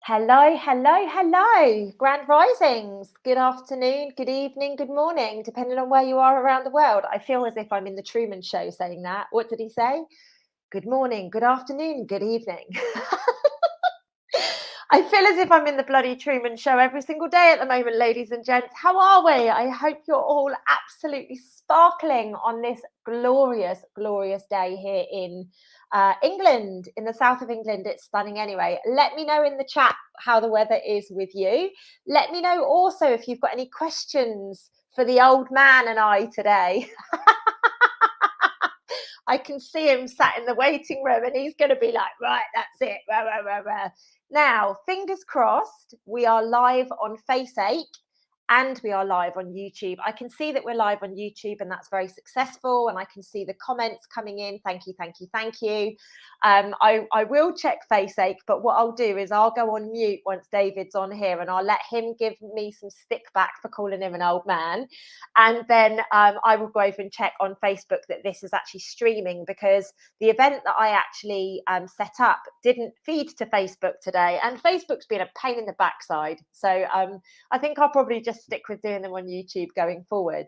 Hello, hello, hello. Grand risings. Good afternoon, good evening, good morning, depending on where you are around the world. I feel as if I'm in the Truman Show saying that. What did he say? Good morning, good afternoon, good evening. I feel as if I'm in the bloody Truman Show every single day at the moment, ladies and gents. How are we? I hope you're all absolutely sparkling on this glorious, glorious day here in England, in the south of England. It's stunning anyway. Let me know in the chat how the weather is with you. Let me know also if you've got any questions for the old man and I today. I can see him sat in the waiting room and he's going to be like, right, that's it. Rah, rah, rah, rah. Now, fingers crossed, we are live on FaceAche and we are live on YouTube. I can see that we're live on YouTube and that's very successful. And I can see the comments coming in. Thank you, thank you, thank you. I will check FaceAche, but what I'll do is I'll go on mute once David's on here and I'll let him give me some stick back for calling him an old man. And then I will go over and check on Facebook that this is actually streaming, because the event that I actually set up didn't feed to Facebook today. And Facebook's been a pain in the backside. So I think I'll probably just stick with doing them on YouTube going forward.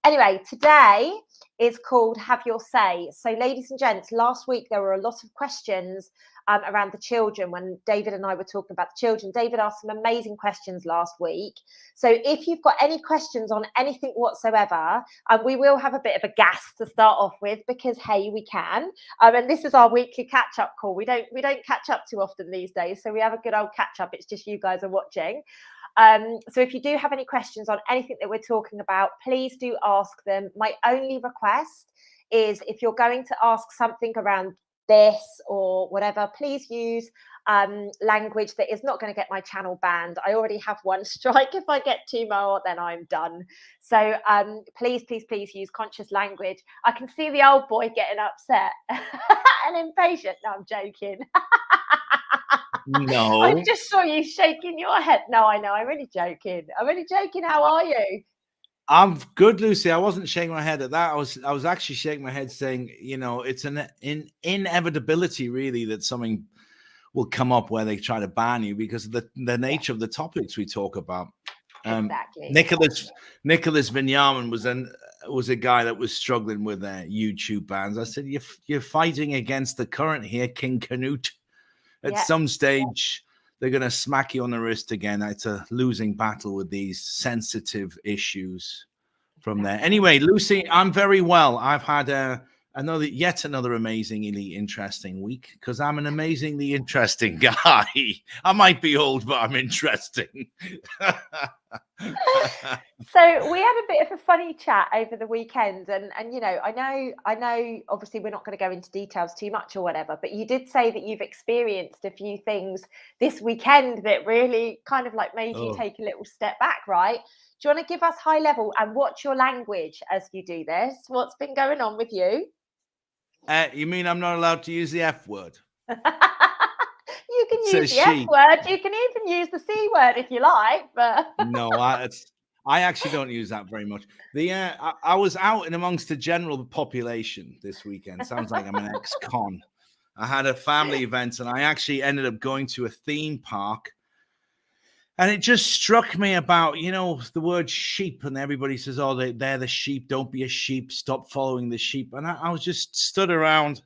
Anyway, today is called Have Your Say. So, ladies and gents, last week there were a lot of questions around the children when David and I were talking about the children. David asked some amazing questions last week. So if you've got any questions on anything whatsoever, we will have a bit of a gas to start off with, because hey, we can. And this is our weekly catch-up call. We don't catch up too often these days, so we have a good old catch-up. It's just you guys are watching. So if you do have any questions on anything that we're talking about, please do ask them. My only request is, if you're going to ask something around this or whatever, please use language that is not going to get my channel banned. I already have one strike. If I get two more, then I'm done. So please use conscious language. I can see the old boy getting upset and impatient. No, I'm joking. No. I just saw you shaking your head. No, I know. I'm really joking. How are you? I'm good, Lucy. I wasn't shaking my head at that. I was actually shaking my head saying, it's an inevitability, really, that something will come up where they try to ban you because of the nature of the topics we talk about. Exactly. Nicholas Vinyaman was a guy that was struggling with their YouTube bans. I said, you're fighting against the current here, King Canute. At some stage, they're going to smack you on the wrist again. It's a losing battle with these sensitive issues from there. Anyway, Lucy, I'm very well. I've had yet another amazingly interesting week, because I'm an amazingly interesting guy. I might be old, but I'm interesting. So we had a bit of a funny chat over the weekend, and I know obviously we're not going to go into details too much or whatever, but you did say that you've experienced a few things this weekend that really kind of like made you take a little step back, right? Do you want to give us high level and what's your language as you do this? What's been going on with you? You mean I'm not allowed to use the F word? You can use the F word. You can even use the C word if you like, but no, I actually don't use that very much. I was out and amongst the general population this weekend. Sounds like I'm an ex-con. I had a family event and I actually ended up going to a theme park. And it just struck me about, the word sheep, and everybody says, oh, they're the sheep. Don't be a sheep. Stop following the sheep. And I was just stood around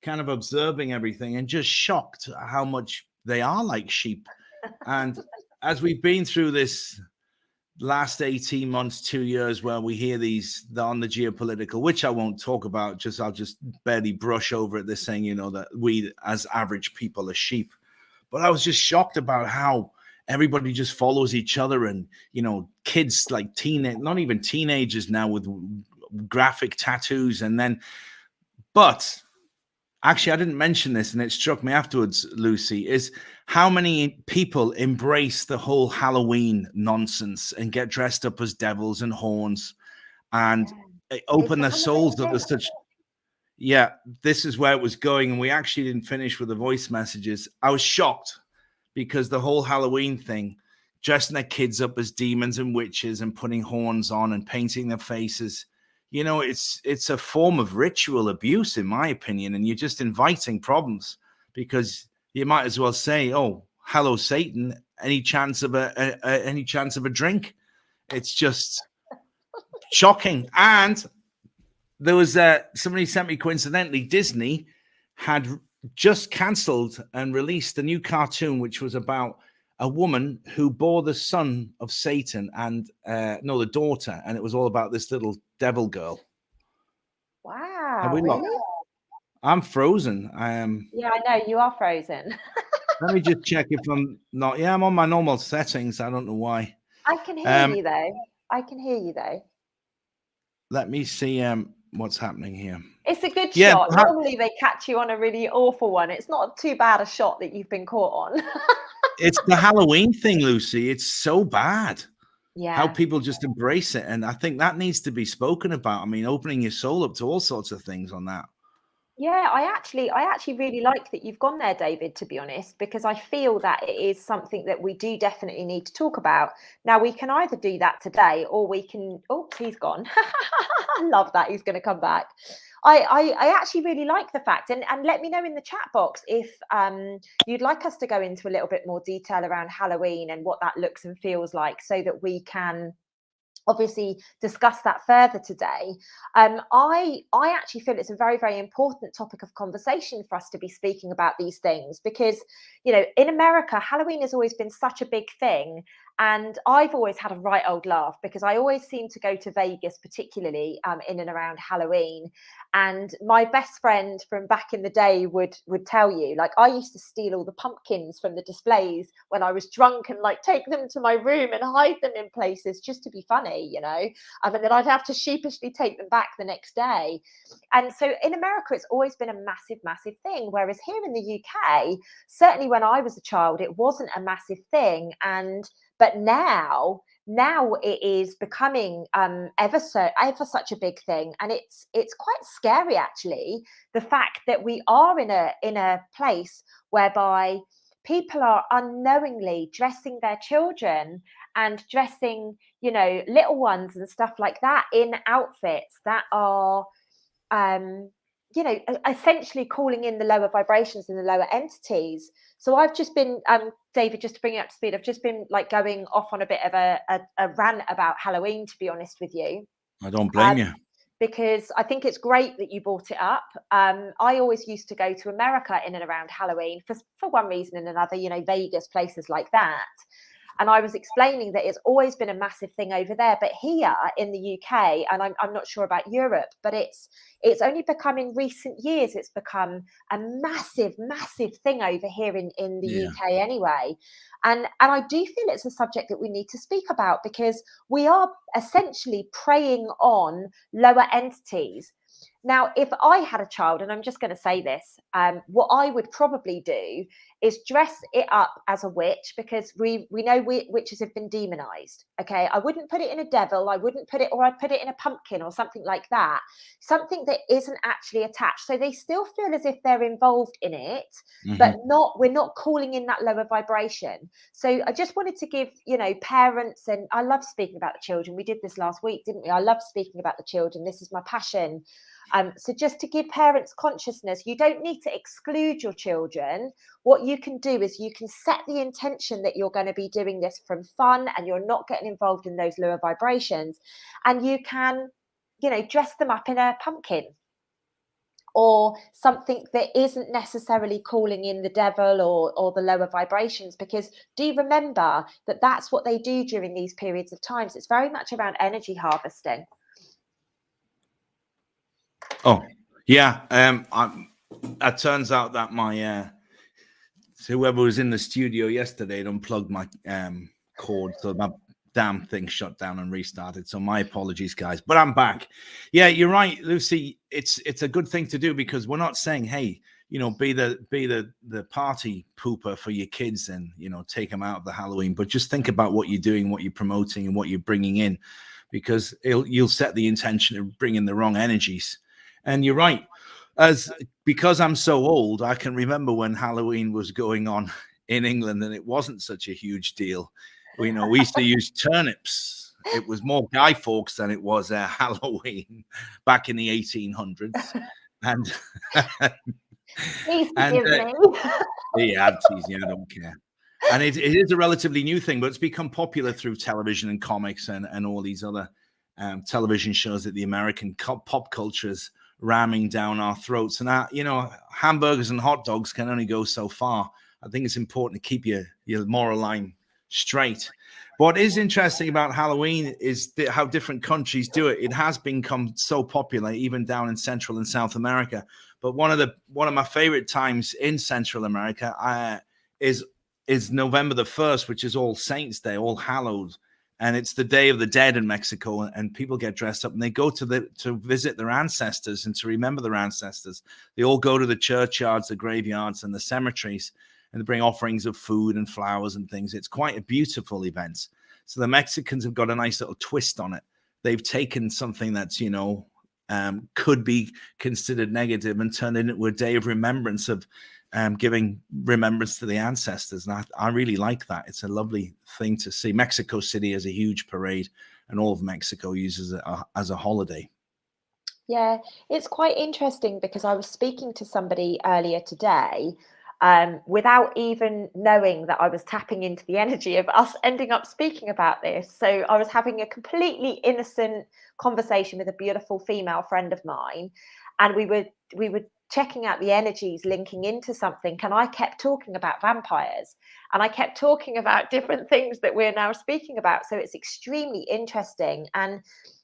kind of observing everything and just shocked at how much they are like sheep. And as we've been through this last 18 months, 2 years, where we hear these on the geopolitical, which I won't talk about, I'll just barely brush over it. They're saying, that we as average people are sheep. But I was just shocked about how everybody just follows each other, and kids like not even teenagers now with graphic tattoos. But actually I didn't mention this, and it struck me afterwards, Lucy, is how many people embrace the whole Halloween nonsense and get dressed up as devils and horns and open their souls up to such. Yeah, this is where it was going, and we actually didn't finish with the voice messages. I was shocked, because the whole Halloween thing, dressing their kids up as demons and witches and putting horns on and painting their faces, it's a form of ritual abuse, in my opinion. And you're just inviting problems, because you might as well say, oh, "Hello, Satan," any chance of a drink. It's just shocking. And there was somebody sent me, coincidentally, Disney had just cancelled and released a new cartoon which was about a woman who bore the son of Satan and the daughter, and it was all about this little devil girl. Wow, really? I'm frozen. I am. Yeah, I know you are frozen. Let me just check if I'm not. Yeah, I'm on my normal settings. I don't know why. I can hear you though. I can hear you though. Let me see what's happening here. It's a good shot. Normally they catch you on a really awful one. It's not too bad a shot that you've been caught on. It's the Halloween thing, Lucy. It's so bad. Yeah. How people just embrace it. And I think that needs to be spoken about. I mean, opening your soul up to all sorts of things on that. Yeah, I actually really like that you've gone there, David, to be honest, because I feel that it is something that we do definitely need to talk about. Now, we can either do that today or we can, oh, he's gone. I love that. He's going to come back. I actually really like the fact, and let me know in the chat box if you'd like us to go into a little bit more detail around Halloween and what that looks and feels like, so that we can obviously discuss that further today. I actually feel it's a very, very important topic of conversation for us to be speaking about these things, because, you know, in America, Halloween has always been such a big thing. And I've always had a right old laugh because I always seem to go to Vegas, particularly in and around Halloween. And my best friend from back in the day would tell you, like, I used to steal all the pumpkins from the displays when I was drunk and like take them to my room and hide them in places just to be funny, you know. And then I'd have to sheepishly take them back the next day. And so in America, it's always been a massive, massive thing. Whereas here in the UK, certainly when I was a child, it wasn't a massive thing. But now it is becoming ever such a big thing, and it's quite scary actually. The fact that we are in a place whereby people are unknowingly dressing their children and dressing, you know, little ones and stuff like that in outfits that are you know, essentially calling in the lower vibrations and the lower entities. So I've just been, David, just to bring you up to speed, I've just been like going off on a bit of a rant about Halloween, to be honest with you. I don't blame you. Because I think it's great that you brought it up. I always used to go to America in and around Halloween for one reason and another, you know, Vegas, places like that. And I was explaining that it's always been a massive thing over there, but here in the UK, and I'm not sure about Europe, but it's only become in recent years, it's become a massive, massive thing over here in the UK anyway. And I do feel it's a subject that we need to speak about, because we are essentially preying on lower entities. Now, if I had a child, and I'm just going to say this, what I would probably do is dress it up as a witch, because we know witches have been demonized. Okay, I wouldn't put it in a devil. I'd put it in a pumpkin or something like that, something that isn't actually attached. So they still feel as if they're involved in it, but we're not calling in that lower vibration. So I just wanted to give, you know, parents, and I love speaking about the children. We did this last week, didn't we? I love speaking about the children. This is my passion. So just to give parents consciousness, you don't need to exclude your children. What you can do is you can set the intention that you're going to be doing this from fun and you're not getting involved in those lower vibrations. And you can, you know, dress them up in a pumpkin or something that isn't necessarily calling in the devil or the lower vibrations, because do remember that that's what they do during these periods of times. It's very much around energy harvesting. Oh, yeah. It turns out that my whoever was in the studio yesterday had unplugged my cord, so that damn thing shut down and restarted. So my apologies, guys. But I'm back. Yeah, you're right, Lucy. It's a good thing to do, because we're not saying, hey, you know, be the party pooper for your kids and, you know, take them out of the Halloween. But just think about what you're doing, what you're promoting, and what you're bringing in, because you'll set the intention of bringing the wrong energies. And you're right. Because I'm so old, I can remember when Halloween was going on in England and it wasn't such a huge deal. You know, we used to use turnips. It was more Guy Fawkes than it was Halloween back in the 1800s. And please forgive me. Yeah, I'm teasing you. I don't care. And it is a relatively new thing, but it's become popular through television and comics and all these other television shows that the American pop culture is ramming down our throats. And hamburgers and hot dogs can only go so far. I think it's important to keep your moral line straight. What is interesting about Halloween is how different countries do it. It has become so popular, even down in Central and South America. But one of my favorite times in Central America is November the 1st, which is All Saints Day, All Hallows, and it's the Day of the Dead in Mexico. And people get dressed up and they go to visit their ancestors and to remember their ancestors. They all go to the churchyards, the graveyards, and the cemeteries, and they bring offerings of food and flowers and things. It's quite a beautiful event. So the Mexicans have got a nice little twist on it. They've taken something that's could be considered negative and turned it into a day of remembrance of giving remembrance to the ancestors. And I really like that. It's a lovely thing to see. Mexico City has a huge parade, and all of Mexico uses it as a holiday. Yeah, it's quite interesting because I was speaking to somebody earlier today without even knowing that I was tapping into the energy of us ending up speaking about this. So I was having a completely innocent conversation with a beautiful female friend of mine, and we were checking out the energies linking into something, and I kept talking about vampires, and I kept talking about different things that we're now speaking about. So it's extremely interesting. And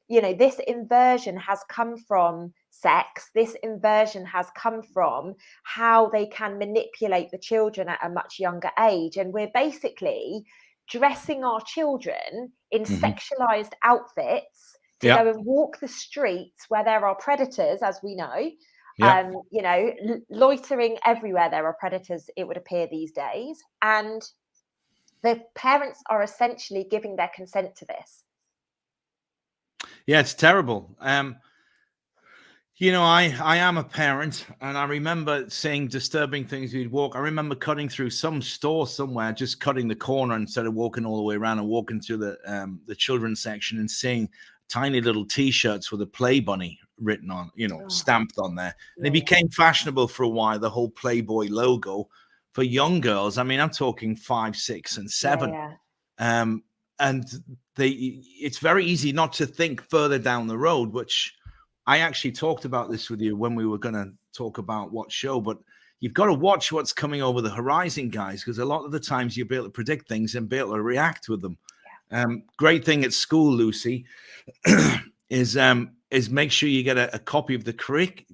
this inversion has come from sex. This inversion has come from how they can manipulate the children at a much younger age. And we're basically dressing our children in sexualized outfits to go and walk the streets where there are predators, as we know. Loitering everywhere there are predators, it would appear these days. And the parents are essentially giving their consent to this. Yeah, it's terrible. I am a parent, and I remember seeing disturbing things. We'd walk. I remember cutting through some store somewhere, just cutting the corner instead of walking all the way around, and walking through the children's section and seeing tiny little T-shirts with a Play Bunny written on, stamped on there. And it became fashionable for a while, the whole Playboy logo for young girls. I mean, I'm talking 5, 6, and 7. And it's very easy not to think further down the road, which I actually talked about this with you when we were going to talk about what show, but you've got to watch what's coming over the horizon, guys, because a lot of the times you'll be able to predict things and be able to react with them. Great thing at school, Lucy, is make sure you get a copy of the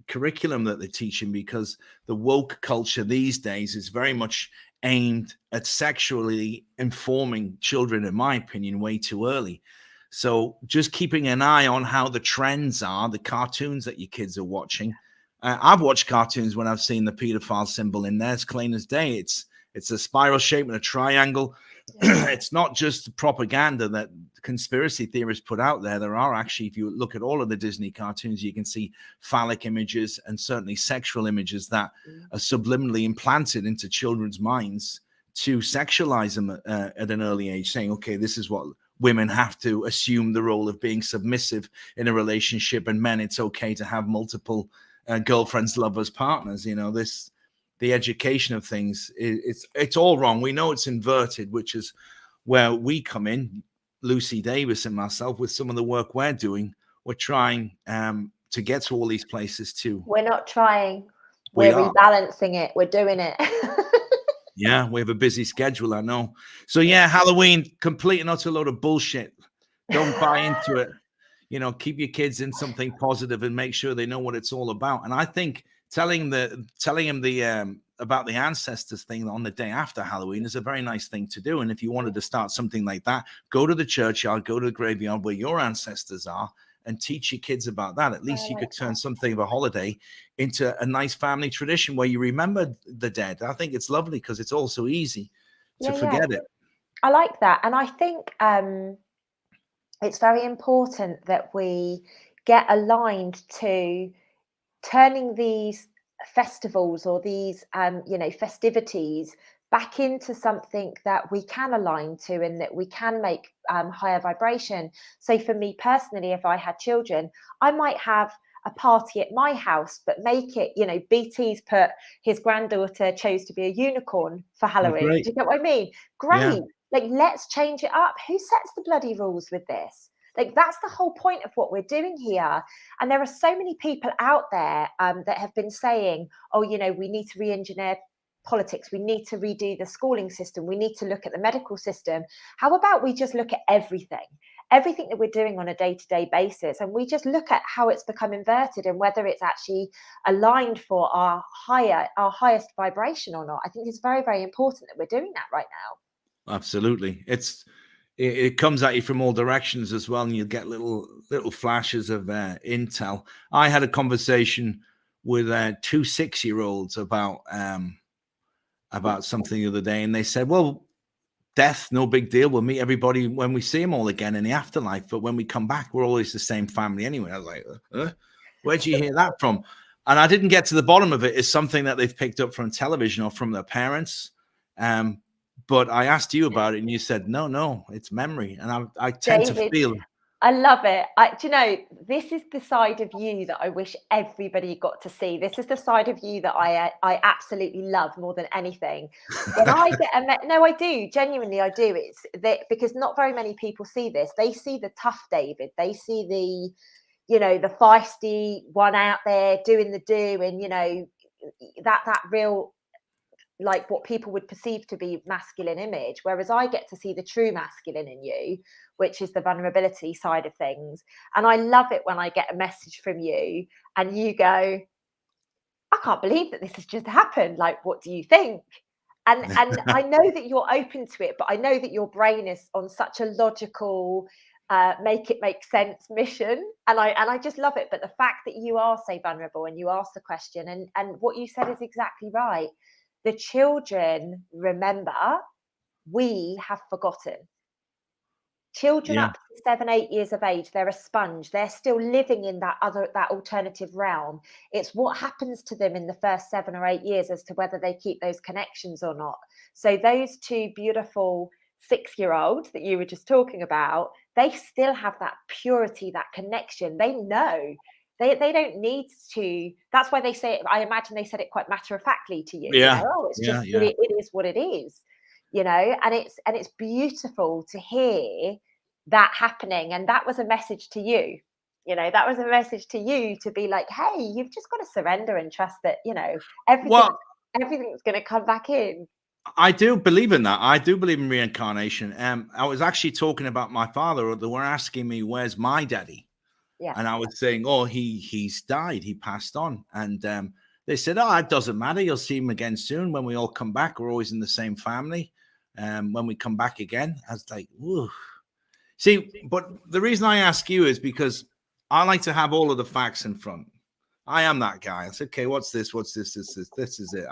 curriculum that they're teaching, because the woke culture these days is very much aimed at sexually informing children, in my opinion, way too early. So just keeping an eye on how the trends are, the cartoons that your kids are watching. I've watched cartoons when I've seen the pedophile symbol in there. It's clean as day. It's a spiral shape and a triangle. It's not just propaganda that conspiracy theorists put out there. There are actually, if you look at all of the Disney cartoons, you can see phallic images and certainly sexual images that are subliminally implanted into children's minds to sexualize them at an early age, saying, okay, this is what women have to assume the role of being submissive in a relationship, and men, it's okay to have multiple girlfriends, lovers, partners. The education of things, it's all wrong. We know it's inverted, which is where we come in, Lucy Davis and myself, with some of the work we're doing. We're trying to get to all these places too. We're not trying. We're rebalancing it. We're doing it. Yeah, we have a busy schedule, I know. So yeah, Halloween, complete and utter load of bullshit. Don't buy into it. Keep your kids in something positive and make sure they know what it's all about. And I think telling them about the ancestors thing on the day after Halloween is a very nice thing to do. And if you wanted to start something like that, go to the churchyard, go to the graveyard where your ancestors are, and teach your kids about that. At least you could turn something of a holiday into a nice family tradition where you remember the dead. I think it's lovely because it's all so easy to forget it. I like that. And I think it's very important that we get aligned to turning these festivals or these, festivities back into something that we can align to and that we can make higher vibration. So for me personally, if I had children, I might have a party at my house, but make it, you know, BT's put his granddaughter chose to be a unicorn for Halloween. Great. Do you get what I mean? Great. Yeah. Like, let's change it up. Who sets the bloody rules with this? Like, that's the whole point of what we're doing here. And there are so many people out there that have been saying, oh, you know, we need to re-engineer politics. We need to redo the schooling system. We need to look at the medical system. How about we just look at everything that we're doing on a day-to-day basis, and we just look at how it's become inverted and whether it's actually aligned for our highest vibration or not. I think it's very, very important that we're doing that right now. Absolutely. It comes at you from all directions as well, and you get little flashes of intel. I had a conversation with 2 6-year-olds about something the other day, and they said, well, death, no big deal. We'll meet everybody when we see them all again in the afterlife, but when we come back, we're always the same family anyway. I was like, where'd you hear that from? And I didn't get to the bottom of it. It's something that they've picked up from television or from their parents. But I asked you about it, and you said, no, it's memory. And I tend David, to feel. I love it. Do you know, this is the side of you that I wish everybody got to see. This is the side of you that I absolutely love more than anything. When I get no, I do. Genuinely, I do. It's that because not very many people see this. They see the tough David. They see the, you know, the feisty one out there doing the do, and, you know, that real, like, what people would perceive to be masculine image, whereas I get to see the true masculine in you, which is the vulnerability side of things. And I love it when I get a message from you and you go, I can't believe that this has just happened. Like, what do you think? And I know that you're open to it, but I know that your brain is on such a logical make it make sense mission, and I just love it. But the fact that you are so vulnerable and you ask the question, and what you said is exactly right. The children remember, we have forgotten. Children up to 7, 8 years of age, they're a sponge. They're still living in that alternative realm. It's what happens to them in the first 7 or 8 years as to whether they keep those connections or not. So those 2 beautiful 6-year-olds that you were just talking about, they still have that purity, that connection. They know. They don't need to. That's why they say it. I imagine they said it quite matter-of-factly to you. Yeah. You know, oh, it's just it is what it is. You know, and it's beautiful to hear that happening. And that was a message to you. You know, that was a message to you to be like, hey, you've just got to surrender and trust that, you know, everything's going to come back in. I do believe in that. I do believe in reincarnation. I was actually talking about my father. They were asking me, where's my daddy? Yeah. And I was saying, oh, he's died. He passed on. And they said, oh, it doesn't matter. You'll see him again soon. When we all come back, we're always in the same family. When we come back again, I was like, whoa. See, but the reason I ask you is because I like to have all of the facts in front. I am that guy. I said, okay, what's this? What's this? This is it.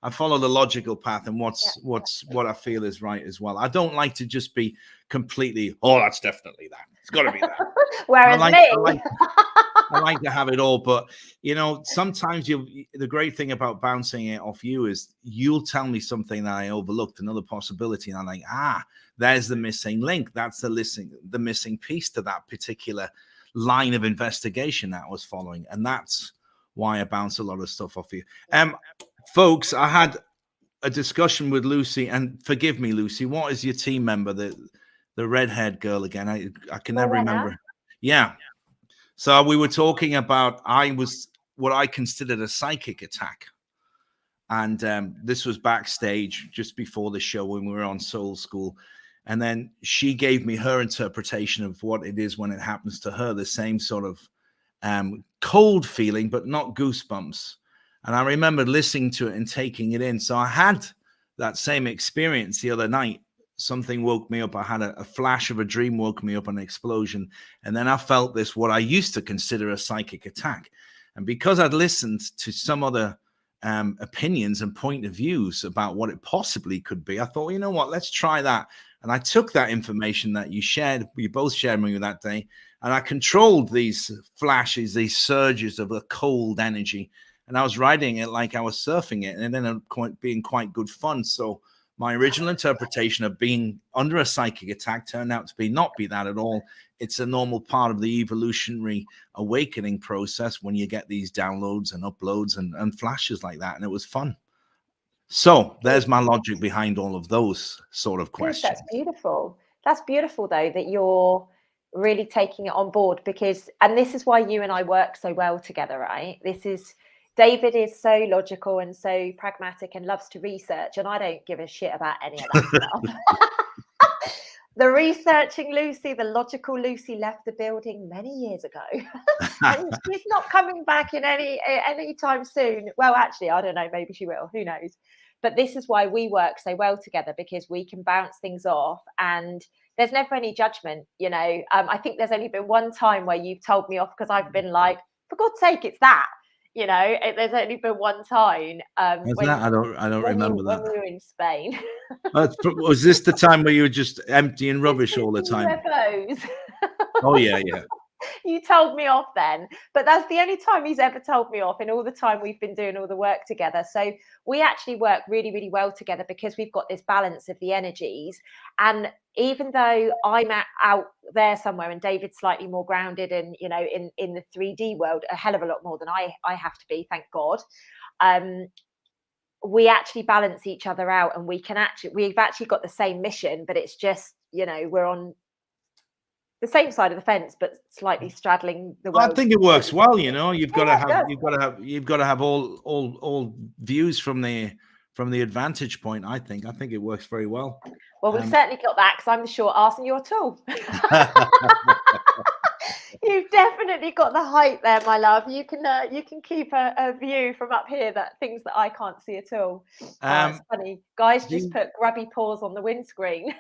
I follow the logical path, and what I feel is right as well. I don't like to just be completely, oh, that's definitely that. It's got to be that. Whereas I like to have it all, but you know, sometimes the great thing about bouncing it off you is you'll tell me something that I overlooked, another possibility, and I'm like, there's the missing link. That's the missing piece to that particular line of investigation that I was following, and that's why I bounce a lot of stuff off you. Folks, I had a discussion with Lucy, and forgive me, Lucy, what is your team member, the red-haired girl again? I can never remember. Yeah. So we were talking about what I considered a psychic attack. And this was backstage just before the show when we were on Soul School. And then she gave me her interpretation of what it is when it happens to her, the same sort of cold feeling, but not goosebumps. And I remember listening to it and taking it in. So I had that same experience the other night. Something woke me up. I had a flash of a dream, woke me up, an explosion. And then I felt this, what I used to consider a psychic attack. And because I'd listened to some other opinions and point of views about what it possibly could be, I thought, well, you know what, let's try that. And I took that information that you both shared with me that day, and I controlled these flashes, these surges of a cold energy. And I was riding it like I was surfing it, and then being quite good fun. So My original interpretation of being under a psychic attack turned out to not be that at all. It's a normal part of the evolutionary awakening process when you get these downloads and uploads and flashes like that. And it was fun. So there's my logic behind all of those sort of questions. That's beautiful. That's beautiful, though, that you're really taking it on board, because, and this is why you and I work so well together, right? David is so logical and so pragmatic and loves to research, and I don't give a shit about any of that stuff. The researching Lucy, the logical Lucy, left the building many years ago, and she's not coming back in any time soon. Well, actually, I don't know. Maybe she will. Who knows? But this is why we work so well together, because we can bounce things off, and there's never any judgment. You know, I think there's only been one time where you've told me off because I've been like, for God's sake, it's that. You know, there's only been one time. I don't remember that. When we were in Spain. Was this the time where you were just emptying rubbish all the time? UFOs. Oh, yeah. You told me off then, but that's the only time he's ever told me off in all the time we've been doing all the work together. So we actually work really, really well together because we've got this balance of the energies. And even though I'm out there somewhere and David's slightly more grounded and, you know, in the 3D world, a hell of a lot more than I have to be, thank God. We actually balance each other out, and we've actually got the same mission, but it's just, you know, we're on the same side of the fence, but slightly straddling the world. I think it works well. You know, you've got to have all views from the advantage point. I think it works very well. Well, we've certainly got that, because I'm the short arse and you're tall. You've definitely got the height there, my love. You can keep a view from up here, that things that I can't see at all. It's funny, guys. Just put grubby paws on the windscreen.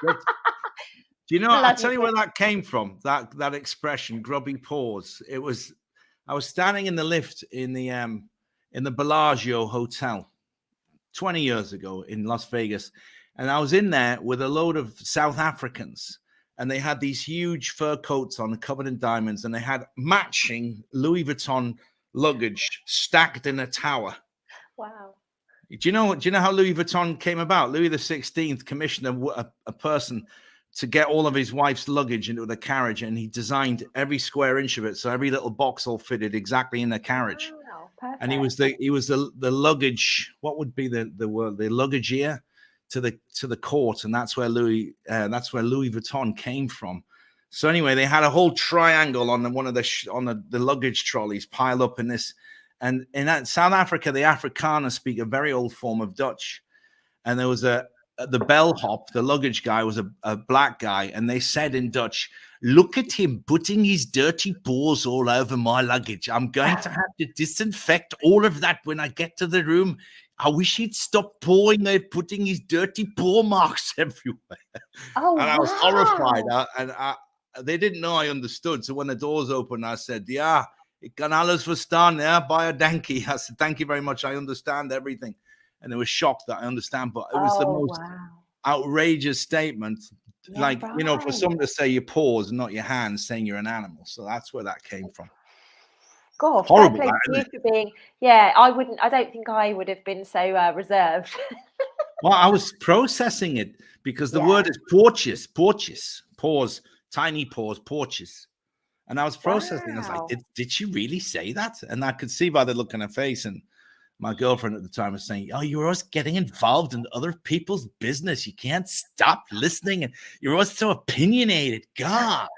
Do you know? I'll tell you where that came from. That expression, grubby paws. I was standing in the lift in the Bellagio Hotel 20 years ago in Las Vegas, and I was in there with a load of South Africans, and they had these huge fur coats on, covered in diamonds, and they had matching Louis Vuitton luggage stacked in a tower. Wow. Do you know how Louis Vuitton came about? Louis XVI commissioned a person to get all of his wife's luggage into the carriage, and he designed every square inch of it, so every little box all fitted exactly in the carriage. Wow, perfect. And he was the luggage. What would be the word? The luggageer to the court, and that's where Louis Vuitton came from. So anyway, they had a whole triangle on the luggage trolleys piled up in this, and in South Africa, the Afrikaners speak a very old form of Dutch, and there was the bellhop, the luggage guy, was a black guy, and they said in Dutch, "Look at him putting his dirty paws all over my luggage. I'm going to have to disinfect all of that when I get to the room. I wish he'd stop putting his dirty paw marks everywhere." Oh, and I was horrified, they didn't know I understood. So when the doors opened, I said, "Yeah, ik kan alles verstaan, yeah, baie dankie." I said, "Thank you very much. I understand everything." And they were shocked that I understand, but it was the most outrageous statement. Yeah, like, right. You know, for someone to say your paws and not your hands, saying you're an animal. So that's where that came from. God, horrible. You for being, I don't think I would have been so reserved. Well, I was processing it because the word is porches, paws, tiny paws, porches. And I was processing. I was like, did she really say that? And I could see by the look on her face, and my girlfriend at the time was saying, "Oh, you're always getting involved in other people's business. You can't stop listening. And you're always so opinionated. God."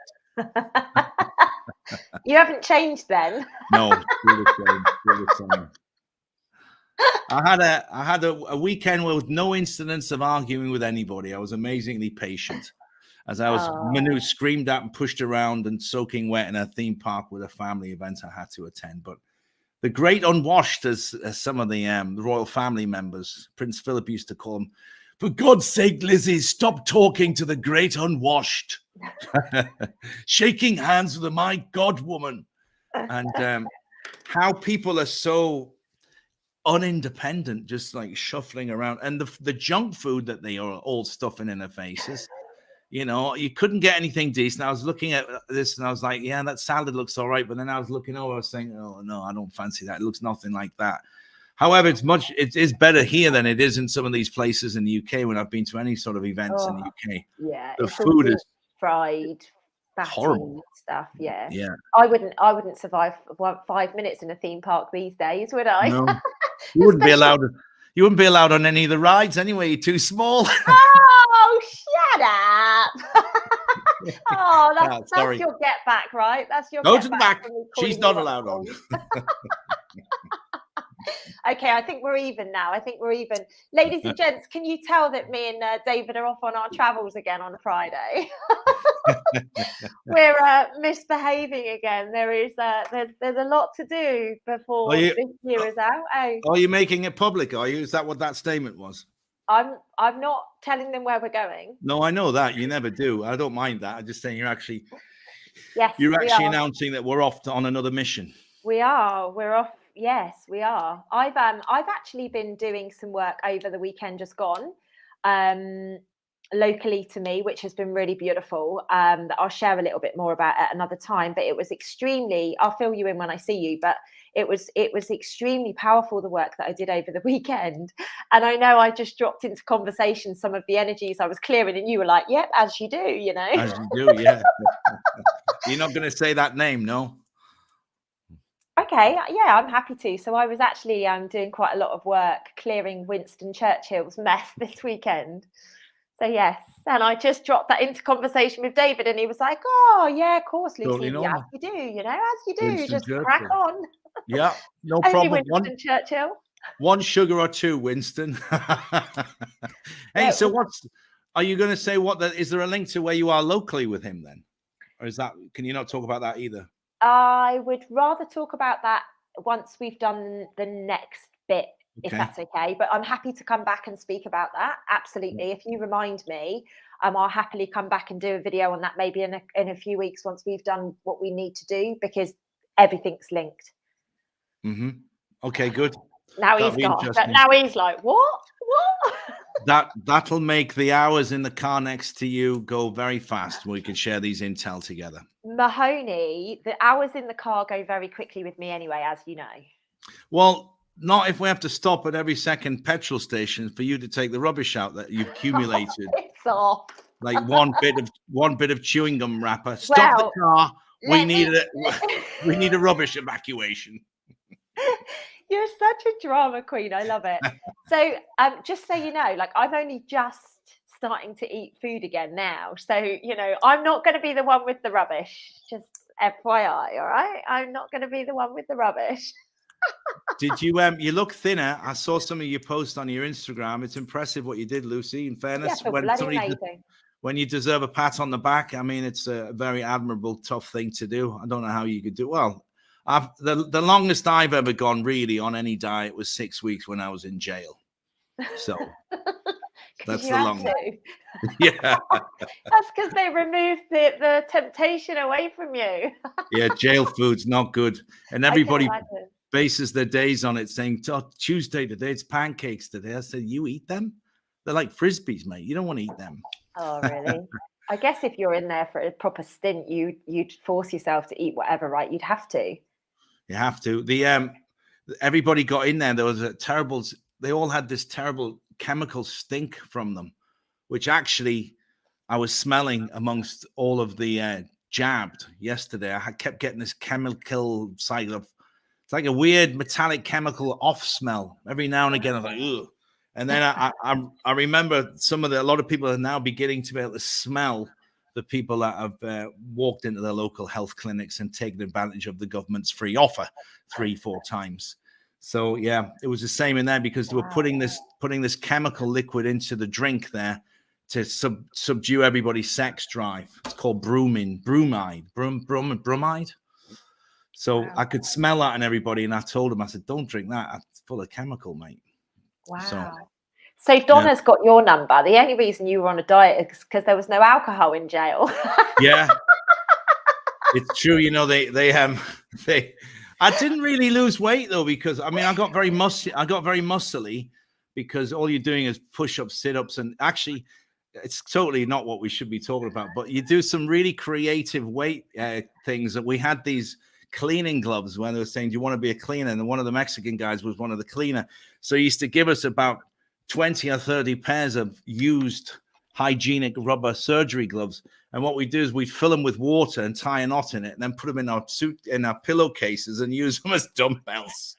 You haven't changed then. No, still the same. I had a weekend with no incidents of arguing with anybody. I was amazingly patient as I was screamed at and pushed around and soaking wet in a theme park with a family event I had to attend. But the great unwashed, as some of the royal family members, Prince Philip used to call them, "For God's sake, Lizzie, stop talking to the great unwashed." Shaking hands with my God woman. And how people are so unindependent, just like shuffling around. And the junk food that they are all stuffing in their faces. You know, you couldn't get anything decent. I was looking at this and I was like, yeah, that salad looks all right. But then I was looking over, I was saying, oh, no, I don't fancy that. It looks nothing like that. However, it is better here than it is in some of these places in the UK when I've been to any sort of events in the UK. Yeah, The it's all food is fried, horrible. fatty stuff. Yeah. Yeah. I wouldn't survive 5 minutes in a theme park these days, would I? No. You wouldn't be Especially- allowed. You wouldn't be allowed on any of the rides anyway. You're too small. Oh, shut up! Oh, that's sorry. your get back, right? That's your Go get to the back. from me She's calling not you allowed on. uncle. Okay, I think we're even now. I think we're even. Ladies and gents, can you tell that me and David are off on our travels again on Friday? We're misbehaving again. There's a lot to do before this year is out. Oh, Are you making it public? Are you? Is that what that statement was? I'm not telling them where we're going. No, I know that. You never do. I don't mind that. I'm just saying you're actually announcing that we're off on another mission. We are. We're off. Yes, we are. I've actually been doing some work over the weekend just gone, locally to me, which has been really beautiful. That I'll share a little bit more about at another time. But it was extremely. I'll fill you in when I see you. But it was extremely powerful, the work that I did over the weekend. And I know I just dropped into conversation some of the energies I was clearing, and you were like, "Yep, as you do," you know. As you do, yeah. You're not going to say that name, no? Okay, yeah, I'm happy to. So I was actually doing quite a lot of work clearing Winston Churchill's mess this weekend. So yes, and I just dropped that into conversation with David, and he was like, "Oh yeah, of course, Lucy, Totally normal. as you do, you know, as you do, Winston just Churchill. crack on." Yeah, no Only problem. Winston Churchill. One sugar or two, Winston. Hey, Yeah, so are you going to say is there a link to where you are locally with him then? Or can you not talk about that either? I would rather talk about that once we've done the next bit, if that's okay. But I'm happy to come back and speak about that. Absolutely. If you remind me, I'll happily come back and do a video on that maybe in a few weeks once we've done what we need to do, because everything's linked. Mm-hmm. Okay, good. Now he's gone. Now he's like, what? That'll make the hours in the car next to you go very fast. We can share these intel together. Mahoney, the hours in the car go very quickly with me anyway, as you know. Well, not if we have to stop at every second petrol station for you to take the rubbish out that you've accumulated. It's off. Like one bit of chewing gum wrapper. Stop the car. We need a rubbish evacuation. You're such a drama queen. I love it. So just so you know, like, I'm only just starting to eat food again now. So, you know, I'm not going to be the one with the rubbish. Just FYI, all right? I'm not going to be the one with the rubbish. Did you you look thinner? I saw some of your posts on your Instagram. It's impressive what you did, Lucy. In fairness, when you deserve a pat on the back, I mean, it's a very admirable, tough thing to do. I don't know how you could do well. The longest I've ever gone really on any diet was 6 weeks when I was in jail. So that's the longest. Yeah. That's because they removed the temptation away from you. Yeah, jail food's not good. And everybody bases their days on it, saying, Tuesday today, it's pancakes today. I said, you eat them? They're like Frisbees, mate. You don't want to eat them. Oh, really? I guess if you're in there for a proper stint, you'd force yourself to eat whatever, right? You'd have to. You have to. Everybody got in there. There was they all had this terrible chemical stink from them, which actually I was smelling amongst all of the jabbed yesterday. I kept getting this chemical cycle of, it's like a weird metallic chemical off smell. Every now and again, I was like, ugh. And then I remember a lot of people are now beginning to be able to smell the people that have walked into their local health clinics and taken advantage of the government's free offer 3-4 times. So yeah, it was the same in there because they were putting this chemical liquid into the drink there to subdue everybody's sex drive. It's called bromide. So I could smell that in everybody, and I told them, I said, don't drink that. It's full of chemical, mate. Wow. So Donna's got your number. The only reason you were on a diet is because there was no alcohol in jail. Yeah. It's true. You know, I didn't really lose weight though, because I mean, I got very muscly because all you're doing is push-ups, sit-ups, and actually it's totally not what we should be talking about, but you do some really creative weight things. That we had these cleaning gloves when they were saying, do you want to be a cleaner? And one of the Mexican guys was one of the cleaner. So he used to give us about 20 or 30 pairs of used hygienic rubber surgery gloves. And what we do is we fill them with water and tie a knot in it and then put them in our pillowcases and use them as dumbbells.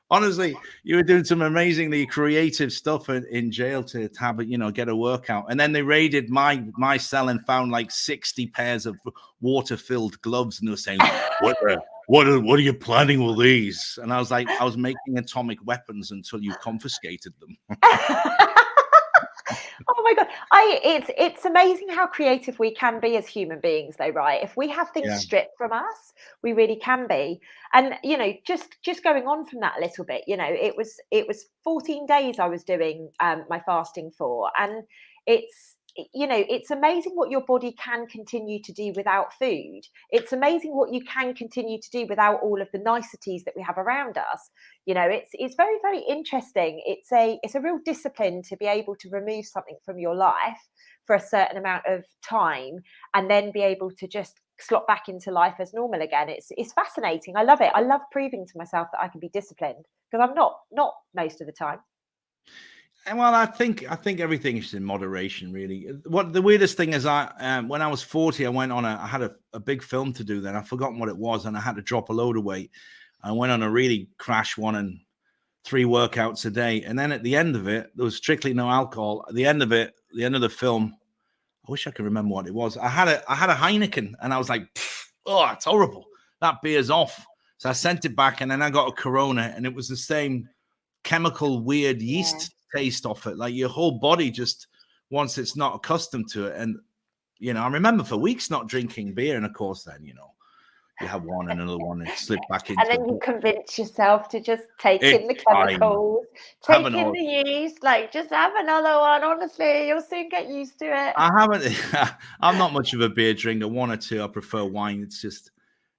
Honestly, you were doing some amazingly creative stuff in jail to have, get a workout. And then they raided my cell and found like 60 pairs of water-filled gloves. And they were saying, what are you planning with these? And I was like, I was making atomic weapons until you confiscated them. Oh my God. It's amazing how creative we can be as human beings though, right? If we have things stripped from us, we really can be. And, just going on from that a little bit, it was 14 days I was doing my fasting for. And it's amazing what your body can continue to do without food. It's amazing what you can continue to do without all of the niceties that we have around us. It's very, very interesting. It's a real discipline to be able to remove something from your life for a certain amount of time and then be able to just slot back into life as normal again. It's fascinating. I love it. I love proving to myself that I can be disciplined because I'm not most of the time. And well, I think everything is in moderation, really. What the weirdest thing is, when I was 40, I had a big film to do then. I've forgotten what it was, and I had to drop a load of weight. I went on a really crash one and 3 workouts a day. And then at the end of it, there was strictly no alcohol. At the end of the film, I wish I could remember what it was. I had a Heineken, and I was like, oh, it's horrible. That beer's off. So I sent it back, and then I got a Corona, and it was the same chemical, weird yeast taste off it. Like your whole body just, once it's not accustomed to it. And, I remember for weeks not drinking beer. And of course, then, you have one and another one and slip back into it. And then you convince yourself to just take in the chemicals, take in the yeast, like just have another one. Honestly, you'll soon get used to it. I'm not much of a beer drinker. 1 or 2, I prefer wine.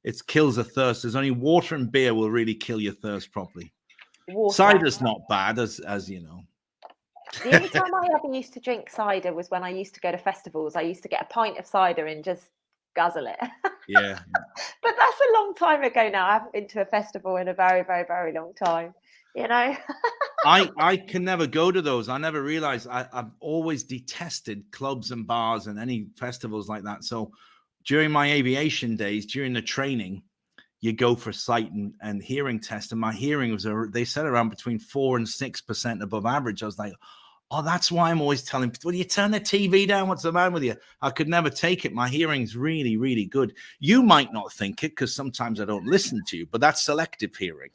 It kills a thirst. There's only water and beer will really kill your thirst properly. Cider's not bad, as you know. The only time I ever used to drink cider was when I used to go to festivals. I used to get a pint of cider and just guzzle it. Yeah. But that's a long time ago now. I haven't been to a festival in a very, very, very long time, I can never go to those. I never realized I've always detested clubs and bars and any festivals like that. So during my aviation days, during the training, you go for sight and hearing test. And my hearing was, they said around between 4 and 6% above average. I was like, oh, that's why I'm always telling people, will you turn the TV down? What's the matter with you? I could never take it. My hearing's really, really good. You might not think it because sometimes I don't listen to you, but that's selective hearing.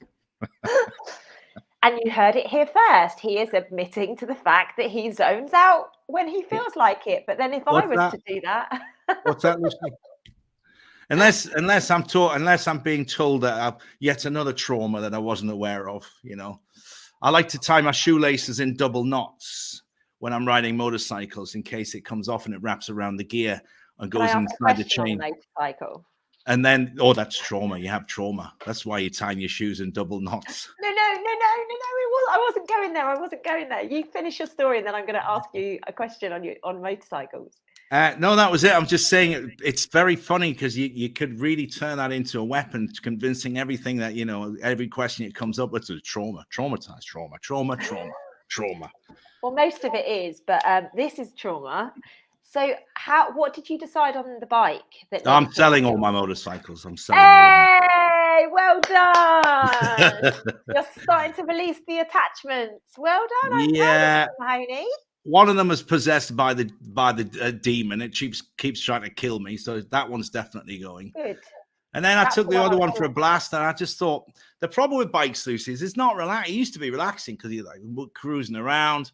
And you heard it here first. He is admitting to the fact that he zones out when he feels like it. But then if I was to do that. What's that, Lucy? Unless I'm being told that I've yet another trauma that I wasn't aware of, I like to tie my shoelaces in double knots when I'm riding motorcycles in case it comes off and it wraps around the gear and goes inside the chain. Motorcycle? And then, that's trauma. You have trauma. That's why you're tying your shoes in double knots. No. I wasn't going there. You finish your story and then I'm going to ask you a question on motorcycles. No, that was it. I'm just saying it's very funny because you could really turn that into a weapon, convincing everything that, every question that comes up with is traumatized trauma. Well, most of it is, but this is trauma. So what did you decide on the bike? I'm selling all my motorcycles. Hey, well done. You're starting to release the attachments. Well done. Yeah. Mahoney. One of them is possessed by the demon. It keeps trying to kill me. So that one's definitely going. Good. And then I took the other one for a blast. And I just thought the problem with bikes, Lucy, is it's not relaxing. It used to be relaxing because you're like cruising around.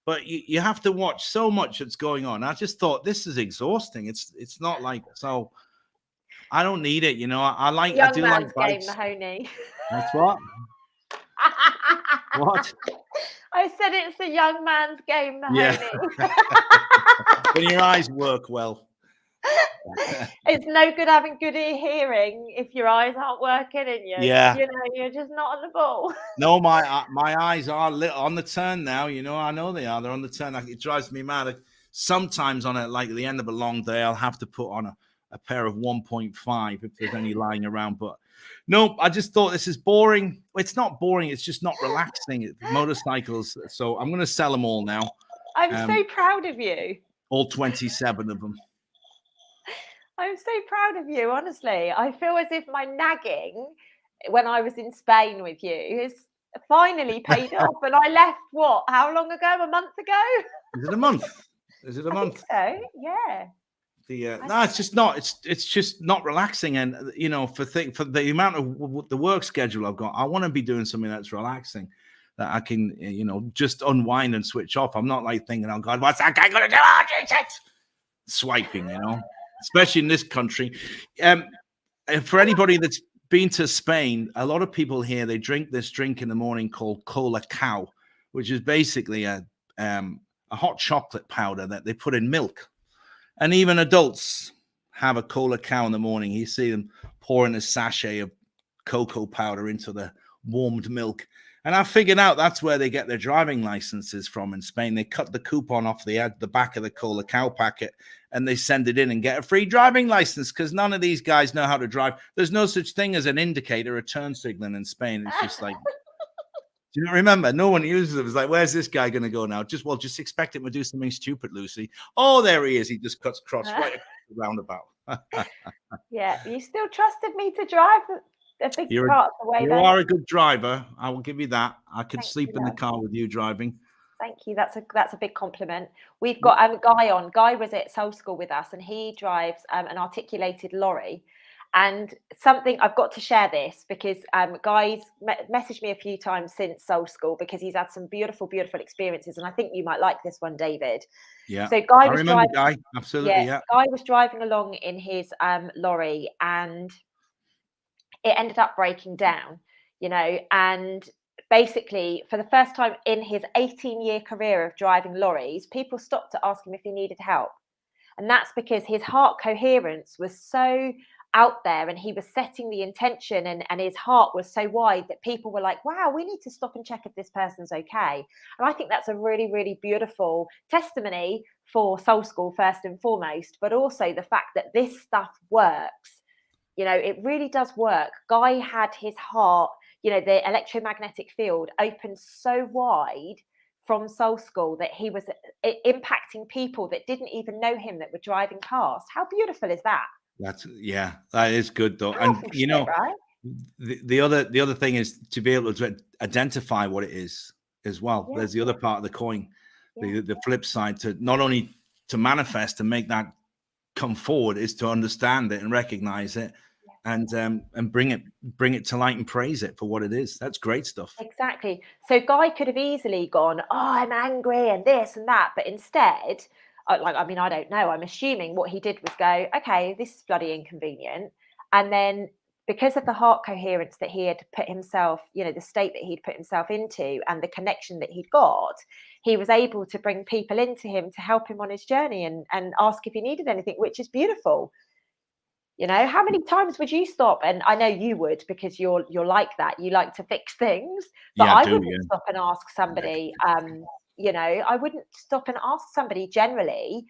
But you have to watch so much that's going on. I just thought this is exhausting. It's not like, so I don't need it. I do like bikes. Game, Mahoney. That's what? What? I said it's a young man's game, Mahoney. Yeah. When your eyes work well. It's no good having good hearing if your eyes aren't working and you're just not on the ball. No, my eyes are on the turn now. I know they are. They're on the turn. It drives me mad. Sometimes on like the end of a long day, I'll have to put on a pair of 1.5 if there's any lying around. But no, I just thought this is boring. It's not boring. It's just not relaxing. Motorcycles. So I'm going to sell them all now. I'm so proud of you. All 27 of them. I'm so proud of you, honestly. I feel as if my nagging when I was in Spain with you has finally paid off. And I left, what, how long ago? A month ago? Is it a month? Is it a month? So, yeah. No, it's just not. It's just not relaxing. And for the amount of the work schedule I've got, I want to be doing something that's relaxing, that I can just unwind and switch off. I'm not like thinking, oh God, what's that guy gonna do? Oh, swiping, especially in this country. For anybody that's been to Spain, a lot of people here, they drink this drink in the morning called cola cow, which is basically a hot chocolate powder that they put in milk. And even adults have a cola cow in the morning. You see them pouring a sachet of cocoa powder into the warmed milk. And I figured out that's where they get their driving licenses from in Spain. They cut the coupon off the back of the cola cow packet and they send it in and get a free driving license, because none of these guys know how to drive. There's no such thing as an indicator, a turn signal in Spain. It's just like, do you remember? No one uses it. It's like, where's this guy going to go now? Just expect him to do something stupid, Lucy. Oh, there he is. He just cuts across right across the roundabout. Yeah, you still trusted me to drive a big part of the way. You are a good driver. I will give you that. I could sleep in the car with you driving. Thank you. That's a big compliment. We've got a guy on. Guy was at Soul School with us, and he drives an articulated lorry. And something I've got to share this because Guy's messaged me a few times since Soul School because he's had some beautiful, beautiful experiences, and I think you might like this one, David. Yeah. So Guy was driving. Guy. Absolutely. Yeah. Guy was driving along in his lorry, and it ended up breaking down. And basically, for the first time in his 18-year career of driving lorries, people stopped to ask him if he needed help. And that's because his heart coherence was so out there and he was setting the intention, and his heart was so wide that people were like, wow, we need to stop and check if this person's okay. And I think that's a really, really beautiful testimony for Soul School, first and foremost, but also the fact that this stuff works. It really does work. Guy had his heart, the electromagnetic field opened so wide from Soul School that he was impacting people that didn't even know him that were driving cars. How beautiful is that? That is good though. Powerful and right? the other thing is to be able to identify what it is as well. Yeah. There's the other part of the coin, the flip side, to not only to manifest and make that come forward, is to understand it and recognize it. And bring it to light and praise it for what it is. That's great stuff. Exactly. So Guy could have easily gone, oh, I'm angry and this and that, but instead, I don't know. I'm assuming what he did was go, okay, this is bloody inconvenient. And then because of the heart coherence that he had put himself, the state that he'd put himself into and the connection that he'd got, he was able to bring people into him to help him on his journey and ask if he needed anything, which is beautiful. How many times would you stop? And I know you would, because you're like that. You like to fix things, but I wouldn't stop and ask somebody. I wouldn't stop and ask somebody generally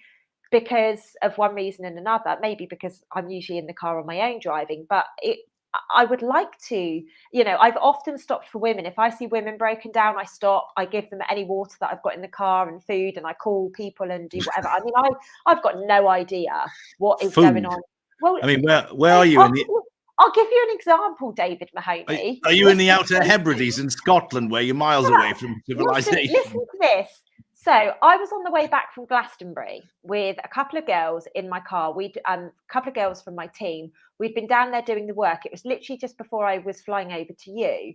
because of one reason and another. Maybe because I'm usually in the car on my own driving, but I would like to. I've often stopped for women. If I see women broken down, I stop. I give them any water that I've got in the car and food, and I call people and do whatever. I mean, I've got no idea what is going on. Well, I mean, where are you? I'll give you an example, David Mahoney. Are you in the Outer Hebrides in Scotland, where you're miles away from civilization? Listen to this. So I was on the way back from Glastonbury with a couple of girls in my car. A couple of girls from my team. We'd been down there doing the work. It was literally just before I was flying over to you.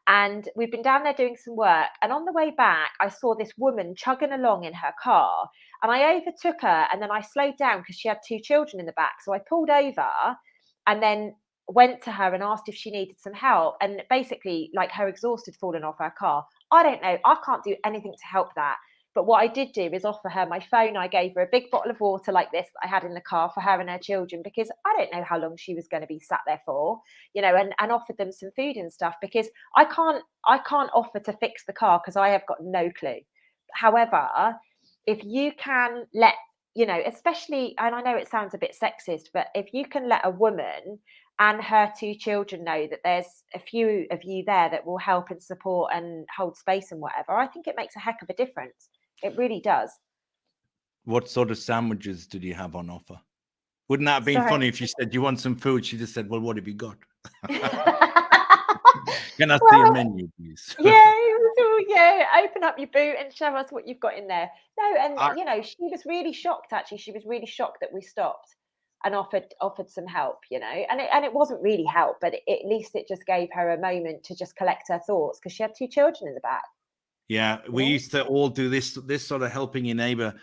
And we'd been down there doing some work. And on the way back, I saw this woman chugging along in her car. And I overtook her, and then I slowed down because she had two children in the back. So I pulled over and then went to her and asked if she needed some help. And basically, like, her exhaust had fallen off her car. I don't know. I can't do anything to help that. But what I did do is offer her my phone. I gave her a big bottle of water like this that I had in the car for her and her children, because I don't know how long she was going to be sat there for, and offered them some food and stuff, because I can't offer to fix the car because I have got no clue. However, if you can let especially, and I know it sounds a bit sexist, but if you can let a woman and her 2 children know that there's a few of you there that will help and support and hold space and whatever, I think it makes a heck of a difference. It really does. What sort of sandwiches did you have on offer? Wouldn't that have been Sorry. funny if you said you want some food? She just said, "Well, what have you got? Can I see Well, a menu, please?" yeah, it was all, open up your boot and show us what you've got in there. No, and I, she was really shocked actually. She was really shocked that we stopped and offered some help, and it wasn't really help, but at least it just gave her a moment to just collect her thoughts because she had 2 children in the back. yeah, we used to all do this sort of helping your neighbor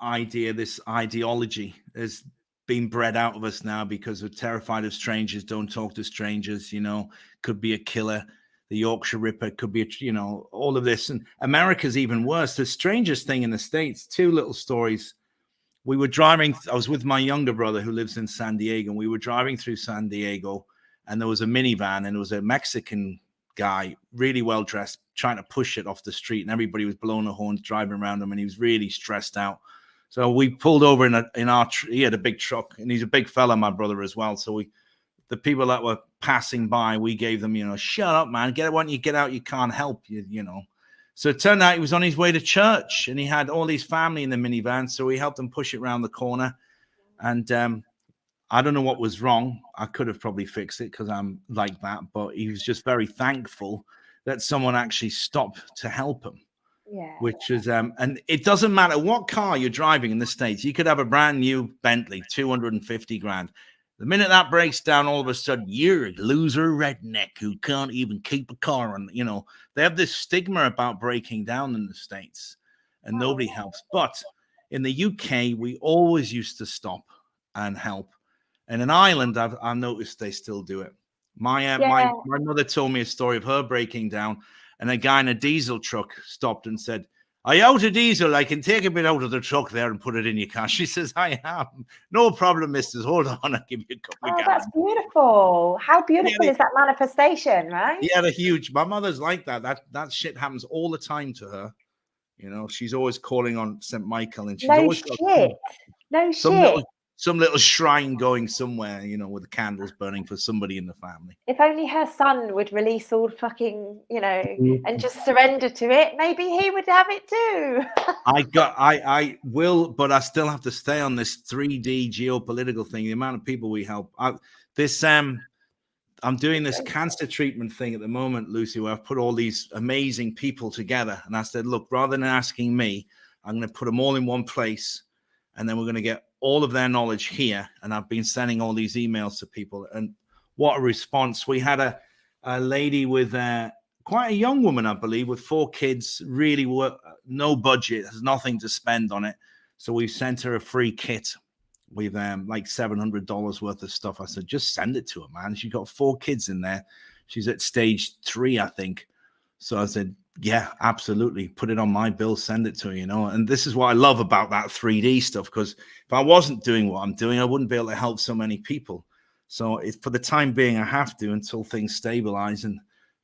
idea. This ideology has been bred out of us now because we're terrified of strangers. Don't talk to strangers. Could be a killer. The Yorkshire Ripper could be, all of this. And America's even worse. The strangest thing in the States, 2 little stories. We were driving. I was with my younger brother who lives in San Diego, and we were driving through San Diego, and there was a minivan, and it was a Mexican guy, really well dressed, trying to push it off the street, and everybody was blowing the horns, driving around him, and he was really stressed out. So we pulled over he had a big truck, and he's a big fella, my brother as well. So the people that were passing by, we gave them, shut up, man, when you get out, you can't help you. So it turned out he was on his way to church, and he had all his family in the minivan. So we helped him push it around the corner. And I don't know what was wrong. I could have probably fixed it because I'm like that. But he was just very thankful that someone actually stopped to help him. Yeah. Which is, and it doesn't matter what car you're driving in the States. You could have a brand new Bentley, 250 grand. The minute that breaks down, all of a sudden, you're a loser redneck who can't even keep a car on. They have this stigma about breaking down in the States, and nobody helps. But in the UK, we always used to stop and help. And in Ireland, I've noticed they still do it. My mother told me a story of her breaking down, and a guy in a diesel truck stopped and said, "Are you out of diesel? I can take a bit out of the truck there and put it in your car." She says, "I am. No problem, missus. Hold on, I'll give you a couple of gallons." That's beautiful. How beautiful is that manifestation, right? Yeah, they're huge. My mother's like that. That shit happens all the time to her. She's always calling on St. Michael, and she's No always shit. got No some shit. little shrine going somewhere, with the candles burning for somebody in the family. If only her son would release all fucking, and just surrender to it, maybe he would have it too. I will, but I still have to stay on this 3D geopolitical thing. The amount of people we help. I'm doing this cancer treatment thing at the moment, Lucy, where I've put all these amazing people together. And I said, look, rather than asking me, I'm going to put them all in one place. And then we're going to get all of their knowledge here. And I've been sending all these emails to people. And what a response. We had a lady with quite a young woman, I believe, with 4 kids, really no budget, has nothing to spend on it. So we sent her a free kit with like $700 worth of stuff. I said, just send it to her, man. She got 4 kids in there. She's at stage 3, I think. So I said, yeah, absolutely. Put it on my bill, send it to her, And this is what I love about that 3D stuff, because if I wasn't doing what I'm doing, I wouldn't be able to help so many people. So for the time being, I have to until things stabilize and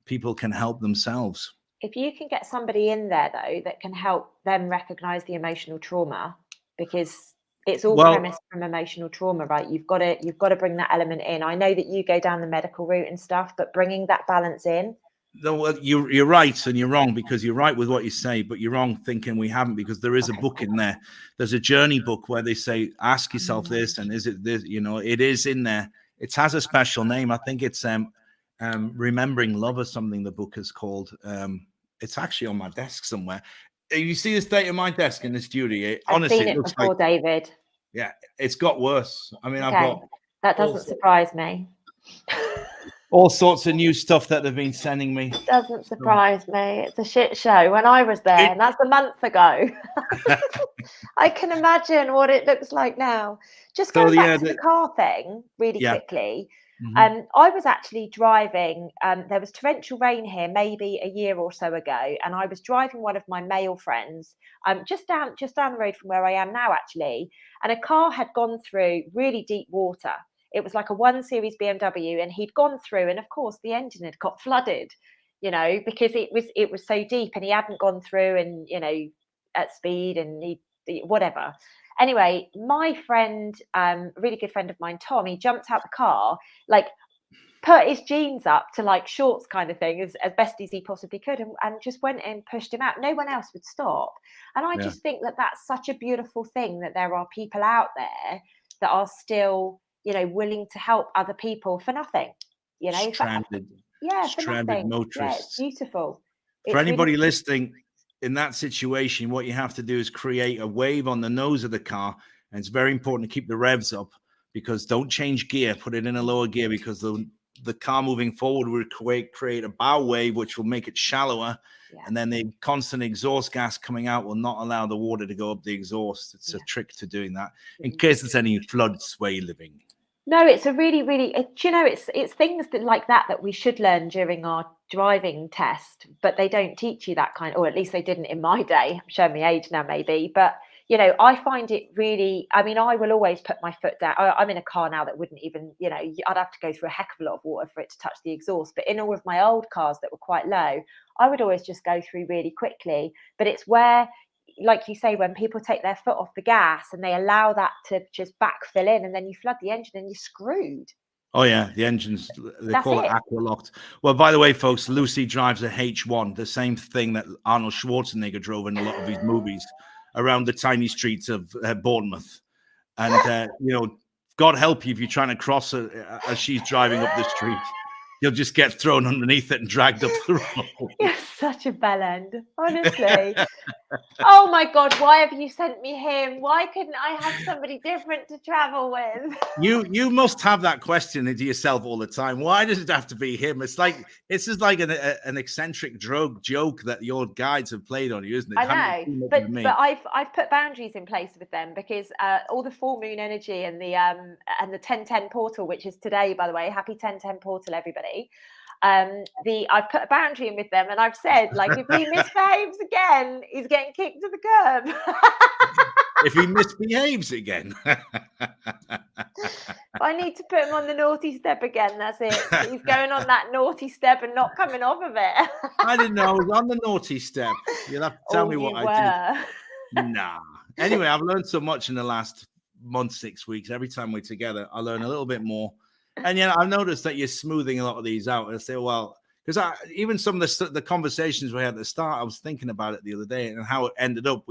people can help themselves. If you can get somebody in there, though, that can help them recognize the emotional trauma, because it's all premised from emotional trauma, right? You've got to bring that element in. I know that you go down the medical route and stuff, but bringing that balance in. No, you're right, and you're wrong, because you're right with what you say, but you're wrong thinking we haven't, because there is a book in there. There's a journey book where they say, ask yourself this, and is it this? It is in there. It has a special name. I think it's Remembering Love or something. The book is called. It's actually on my desk somewhere. You see the state of my desk in the studio. Honestly, I've seen it looks before, like, David. Yeah, it's got worse. I mean, Okay. I've got that doesn't surprise me. all sorts of new stuff that they've been sending me. Doesn't surprise me. It's a shit show. When I was there, and that's a month ago. I can imagine what it looks like now. Just going back to the car thing really quickly. Mm-hmm. I was actually driving. There was torrential rain here maybe a year or so ago, and I was driving one of my male friends just down the road from where I am now, actually, and a car had gone through really deep water. It was like a 1 Series BMW, and he'd gone through, and of course the engine had got flooded, because it was so deep, and he hadn't gone through and at speed, and he whatever. Anyway, my friend, really good friend of mine, Tom, he jumped out the car, like put his jeans up to like shorts kind of thing as best as he possibly could, and just went in, pushed him out. No one else would stop. And I just think that that's such a beautiful thing, that there are people out there that are still, willing to help other people for nothing, Stranded, for nothing. Yeah, it's motorists. beautiful. For It's anybody really, listening, in that situation, what you have to do is create a wave on the nose of the car. And it's very important to keep the revs up, because don't change gear, put it in a lower gear, because the car moving forward will create a bow wave, which will make it shallower. And then the constant exhaust gas coming out will not allow the water to go up the exhaust. It's a trick to doing that, in case there's any floods where you're living. No, it's a really, really, it's things like that we should learn during our driving test, but they don't teach you that kind, or at least they didn't in my day. I'm showing my age now, maybe, but I find it really, I mean, I will always put my foot down. I'm in a car now that wouldn't even, I'd have to go through a heck of a lot of water for it to touch the exhaust. But in all of my old cars that were quite low, I would always just go through really quickly. But it's where, like you say, when people take their foot off the gas and they allow that to just backfill in, and then you flood the engine and you're screwed. Oh yeah, the engines, they That's call it aqua locked. Well, by the way, folks, Lucy drives a H1, the same thing that Arnold Schwarzenegger drove in a lot of his movies, around the tiny streets of Bournemouth. And God help you if you're trying to cross her as she's driving up the street. You'll just get thrown underneath it and dragged up the road. You're such a bellend, honestly. Oh my God, why have you sent me him? Why couldn't I have somebody different to travel with? You must have that question into yourself all the time. Why does it have to be him? It's just like an eccentric joke that your guides have played on you, isn't it? I know, but I've put boundaries in place with them, because all the full moon energy and the 1010 portal, which is today, by the way, happy 1010 portal, everybody. I've put a boundary in with them, and I've said, like, if he misbehaves again, he's getting kicked to the curb. If he misbehaves again. I need to put him on the naughty step again. That's it. He's going on that naughty step and not coming off of it. I didn't know I was on the naughty step. You'll have to tell me what I did. Nah. Anyway, I've learned so much in the last month, 6 weeks. Every time we're together, I learn a little bit more. And I've noticed that you're smoothing a lot of these out. And I say, well, because even some of the conversations we had at the start, I was thinking about it the other day, and how it ended up,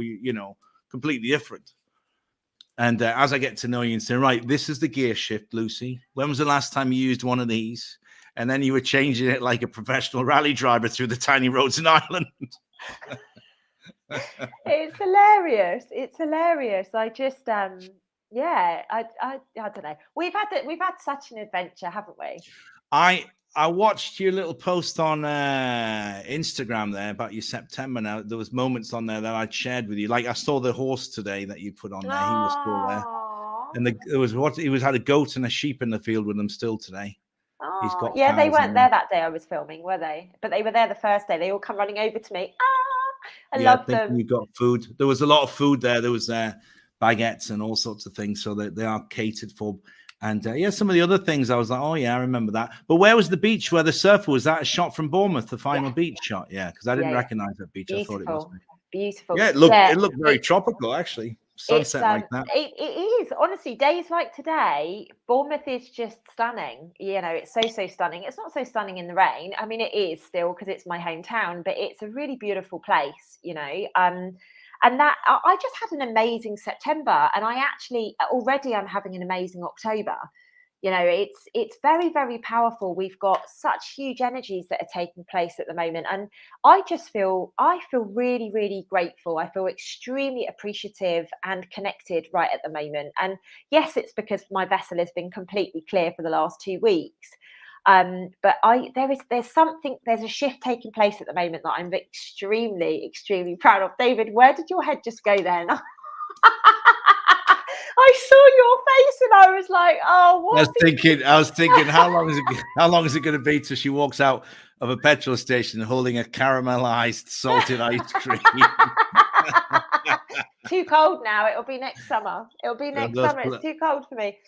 completely different. And as I get to know you and say, right, this is the gear shift, Lucy. When was the last time you used one of these? And then you were changing it like a professional rally driver through the tiny roads in Ireland. It's hilarious. It's hilarious. I just, I don't know. We've had such an adventure, haven't we? I watched your little post on Instagram there about your September. Now, there was moments on there that I'd shared with you. Like, I saw the horse today that you put on there. He was still there. And he had a goat and a sheep in the field with him still today. Oh, yeah, they weren't there that day I was filming, were they? But they were there the first day. They all come running over to me. I love them. You got food. There was a lot of food there. There was baguettes and all sorts of things. So they are catered for. And some of the other things, I was like, oh, yeah, I remember that. But where was the beach where the surfer was? That a shot from Bournemouth, the final beach shot? Yeah, because I didn't recognize that beach. Beautiful. I thought it was beautiful. Yeah, it looked very tropical, actually. Sunset like that. It is. Honestly, days like today, Bournemouth is just stunning. It's so stunning. It's not so stunning in the rain. I mean, it is still, because it's my hometown, but it's a really beautiful place, And that I just had an amazing September, and I actually already I'm having an amazing October. It's very, very powerful. We've got such huge energies that are taking place at the moment, and I feel really, really grateful. I feel extremely appreciative and connected right at the moment. And yes, it's because my vessel has been completely clear for the last 2 weeks. But there's a shift taking place at the moment that I'm extremely, extremely proud of. David, where did your head just go then? I saw your face and I was like, oh, what? I was thinking, how long is it going to be till she walks out of a petrol station holding a caramelized salted ice cream? Too cold now. It'll be next summer. It's too cold for me.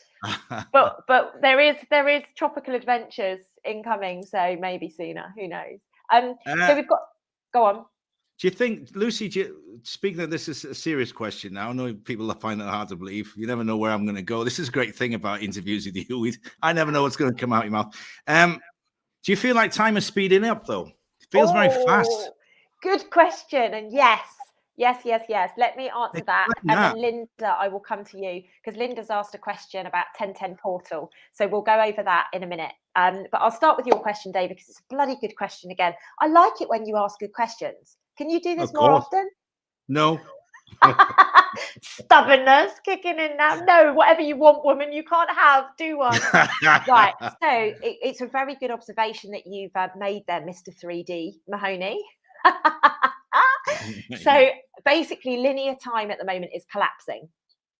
But there is tropical adventures incoming, so maybe sooner. Who knows? So we've got. Go on. Do you think, Lucy, speaking of this, is a serious question now. I know people find it hard to believe. You never know where I'm going to go. This is a great thing about interviews with you. I never know what's going to come out of your mouth. Do you feel like time is speeding up, though? It feels very fast. Good question. And yes. Let me answer that. And then Linda, I will come to you because Linda's asked a question about 1010 portal. So we'll go over that in a minute. But I'll start with your question, David, because it's a bloody good question again. I like it when you ask good questions. Can you do this more often? No. Stubbornness kicking in now. No, whatever you want, woman, you can't have. Do one. Right. So it's a very good observation that you've made there, Mr. 3D Mahoney. So basically, linear time at the moment is collapsing.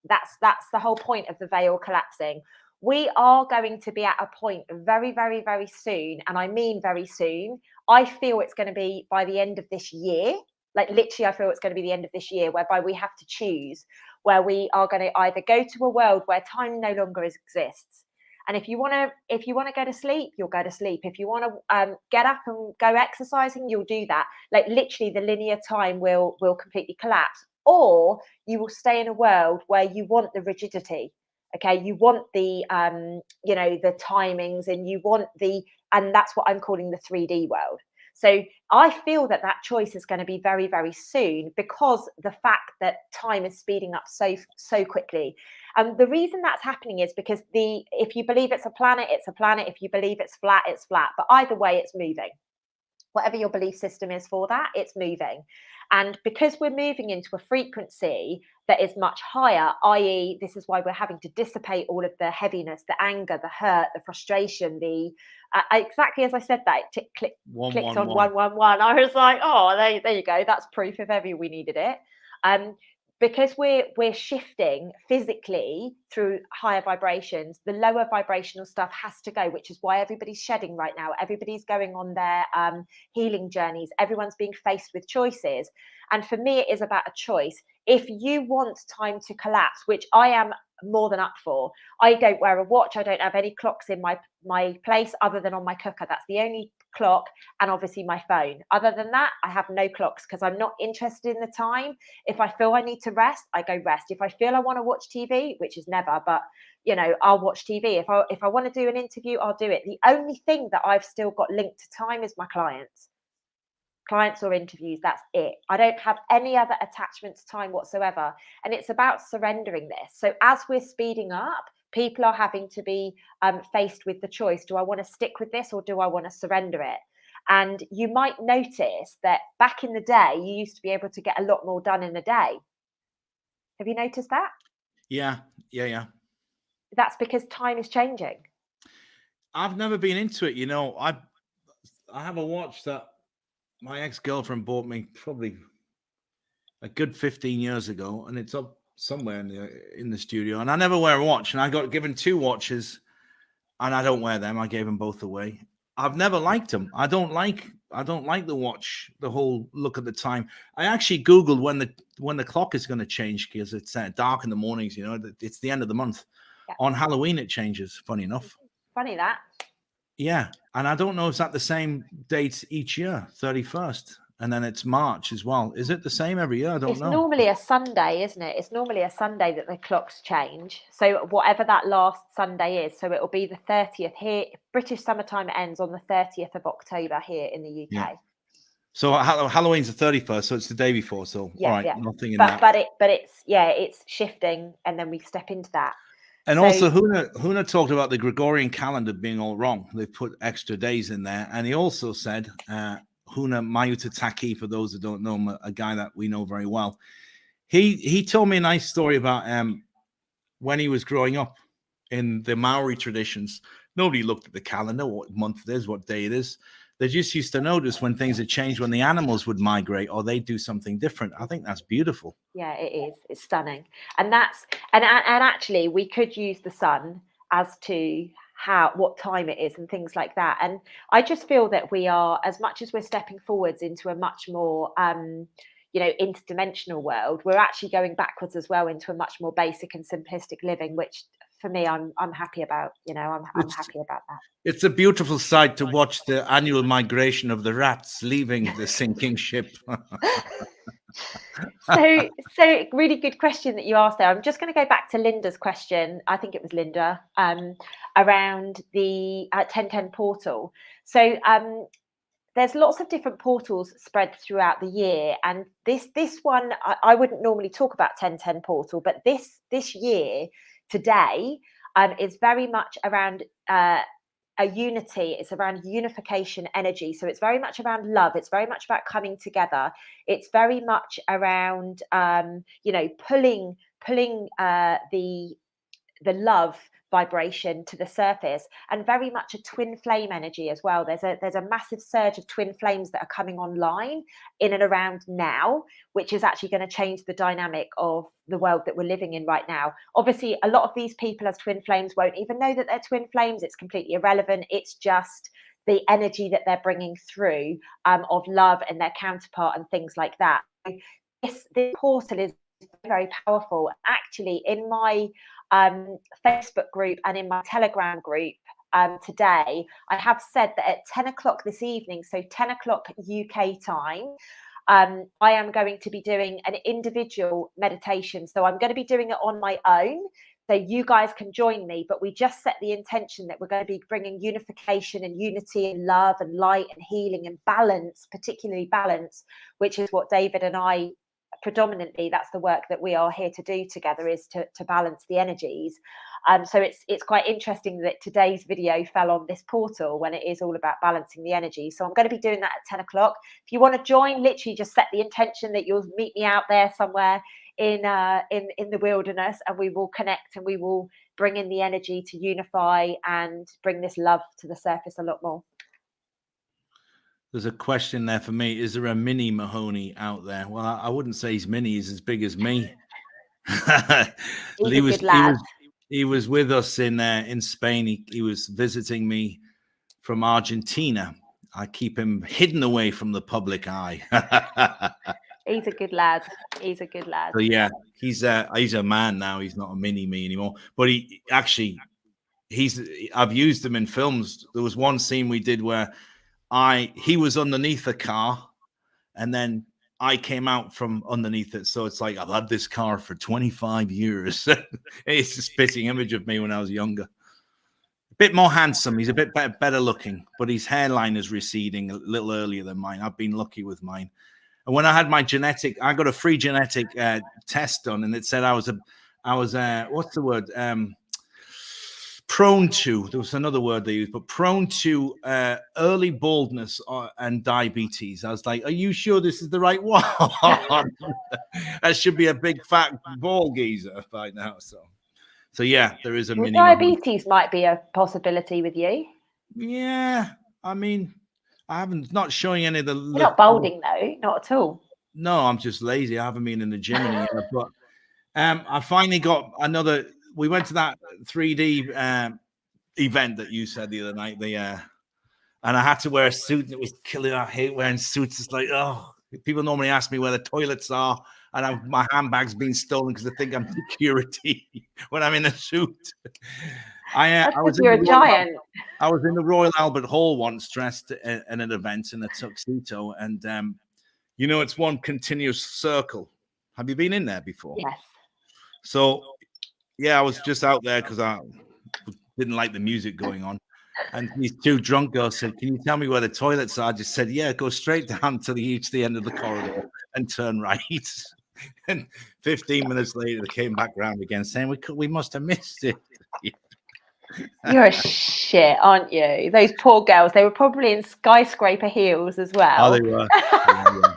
That's the whole point of the veil collapsing. We are going to be at a point very, very, very soon, and I mean very soon. I feel it's going to be by the end of this year. Like literally, I feel it's going to be the end of this year, whereby we have to choose where we are going to either go to a world where time no longer exists. And if you want to go to sleep, you'll go to sleep. If you want to get up and go exercising, you'll do that. Like literally, the linear time will completely collapse. Or you will stay in a world where you want the rigidity. Okay, you want the the timings, and that's what I'm calling the 3D world. So I feel that choice is going to be very, very soon because the fact that time is speeding up so quickly. And the reason that's happening is because if you believe it's a planet, it's a planet. If you believe it's flat, it's flat. But either way, it's moving. Whatever your belief system is for that, it's moving. And because we're moving into a frequency that is much higher, i.e., this is why we're having to dissipate all of the heaviness, the anger, the hurt, the frustration, exactly as I said that, it clicked on 111. I was like, oh, there you go. That's proof if ever we needed it. Because we're shifting physically through higher vibrations, the lower vibrational stuff has to go, which is why everybody's shedding right now. Everybody's going on their healing journeys. Everyone's being faced with choices. And for me, it is about a choice. If you want time to collapse, which I am more than up for, I don't wear a watch. I don't have any clocks in my place other than on my cooker. That's the only clock, and obviously my phone. Other than that, I have no clocks because I'm not interested in the time. If I feel I need to rest, I go rest. If I feel I want to watch TV, which is never, but I'll watch TV. If I want to do an interview, I'll do it. The only thing that I've still got linked to time is my clients or interviews. That's it. I don't have any other attachment to time whatsoever. And it's about surrendering this. So as we're speeding up, people are having to be faced with the choice. Do I want to stick with this or do I want to surrender it? And you might notice that back in the day, you used to be able to get a lot more done in a day. Have you noticed that? Yeah. That's because time is changing. I've never been into it. I have a watch that my ex-girlfriend bought me probably a good 15 years ago, and it's up somewhere in the studio, and I never wear a watch, and I got given 2 watches and I don't wear them. I gave them both away. I've never liked them. I don't like the watch, the whole look at the time. I actually Googled when the clock is going to change because it's dark in the mornings, it's the end of the month. Yeah. On Halloween it changes, funny enough. Funny that. Yeah, and I don't know if that's the same date each year, 31st, and then it's March as well. Is it the same every year? I don't know. It's normally a Sunday, isn't it? It's normally a Sunday that the clocks change. So whatever that last Sunday is, so it'll be the 30th here. British summertime ends on the 30th of October here in the UK. Yeah. So Halloween's the 31st, so it's the day before. So yeah, all right, yeah. nothing in that. But it's shifting, and then we step into that. And also, Huna talked about the Gregorian calendar being all wrong. They put extra days in there. And he also said, Huna Mayuta Taki, for those who don't know him, a guy that we know very well. He told me a nice story about when he was growing up in the Maori traditions. Nobody looked at the calendar, what month it is, what day it is. They just used to notice when things had changed, when the animals would migrate or they'd do something different. I think that's beautiful. Yeah, it is. It's stunning. And actually we could use the sun as to what time it is and things like that. And I just feel that we are, as much as we're stepping forwards into a much more interdimensional world, we're actually going backwards as well into a much more basic and simplistic living, which for me, I'm happy about, I'm happy about that. It's a beautiful sight to watch the annual migration of the rats leaving the sinking ship. So really good question that you asked there. I'm just going to go back to Linda's question. I think it was Linda, around the 1010 portal. So there's lots of different portals spread throughout the year, and this one I wouldn't normally talk about 1010 portal, but this year today is very much around a unity. It's around unification energy. So it's very much around love. It's very much about coming together. It's very much around pulling the love vibration to the surface, and very much a twin flame energy as well. There's a massive surge of twin flames that are coming online in and around now, which is actually going to change the dynamic of the world that we're living in right now. Obviously, a lot of these people as twin flames won't even know that they're twin flames. It's completely irrelevant. It's just the energy that they're bringing through of love and their counterpart and things like that. This portal is very powerful. Actually, in my Facebook group and in my Telegram group today, I have said that at 10 o'clock this evening, so 10 o'clock UK time, I am going to be doing an individual meditation. So I'm going to be doing it on my own. So you guys can join me, but we just set the intention that we're going to be bringing unification and unity and love and light and healing and balance, particularly balance, which is what David and I predominantly, that's the work that we are here to do together, is to balance the energies. So it's quite interesting that today's video fell on this portal when it is all about balancing the energy. So I'm going to be doing that at 10 o'clock. If you want to join, literally just set the intention that you'll meet me out there somewhere in the wilderness, and we will connect and we will bring in the energy to unify and bring this love to the surface a lot more. There's a question there for me. Is there a mini Mahoney out there? Well, I wouldn't say he's mini. He's as big as me. He's a good lad. He was with us in Spain. He was visiting me from Argentina. I keep him hidden away from the public eye. He's a good lad. He's a good lad. So yeah, he's a man now. He's not a mini me anymore. But I've used him in films. There was one scene we did where he was underneath a car, and then I came out from underneath it. So it's like, I've had this car for 25 years. It's a spitting image of me when I was younger. A bit more handsome. He's a bit better looking, but his hairline is receding a little earlier than mine. I've been lucky with mine. And when I had my I got a free genetic test done, and it said I was what's the word? Prone to, there was another word they used, but prone to early baldness and diabetes. I was like, are you sure this is the right one? That should be a big fat ball geezer by now. So yeah, there is a mini. Diabetes might be a possibility with you. Yeah, I mean, not showing any of the. You're not balding though, not at all. No, I'm just lazy. I haven't been in the gym in a year, but I finally got another. We went to that 3D event that you said the other night. And I had to wear a suit. It was killing. I hate wearing suits. It's like, oh, people normally ask me where the toilets are, and my handbag's been stolen because they think I'm security when I'm in a suit. You're a giant. I was in the Royal Albert Hall once, dressed in an event in a tuxedo, and it's one continuous circle. Have you been in there before? Yes. So. Yeah, I was just out there because I didn't like the music going on. And these two drunk girls said, can you tell me where the toilets are? I just said, yeah, go straight down to the end of the corridor and turn right. And 15 minutes later, they came back around again saying, we must have missed it. You're a shit, aren't you? Those poor girls, they were probably in skyscraper heels as well. Oh, they were. Yeah.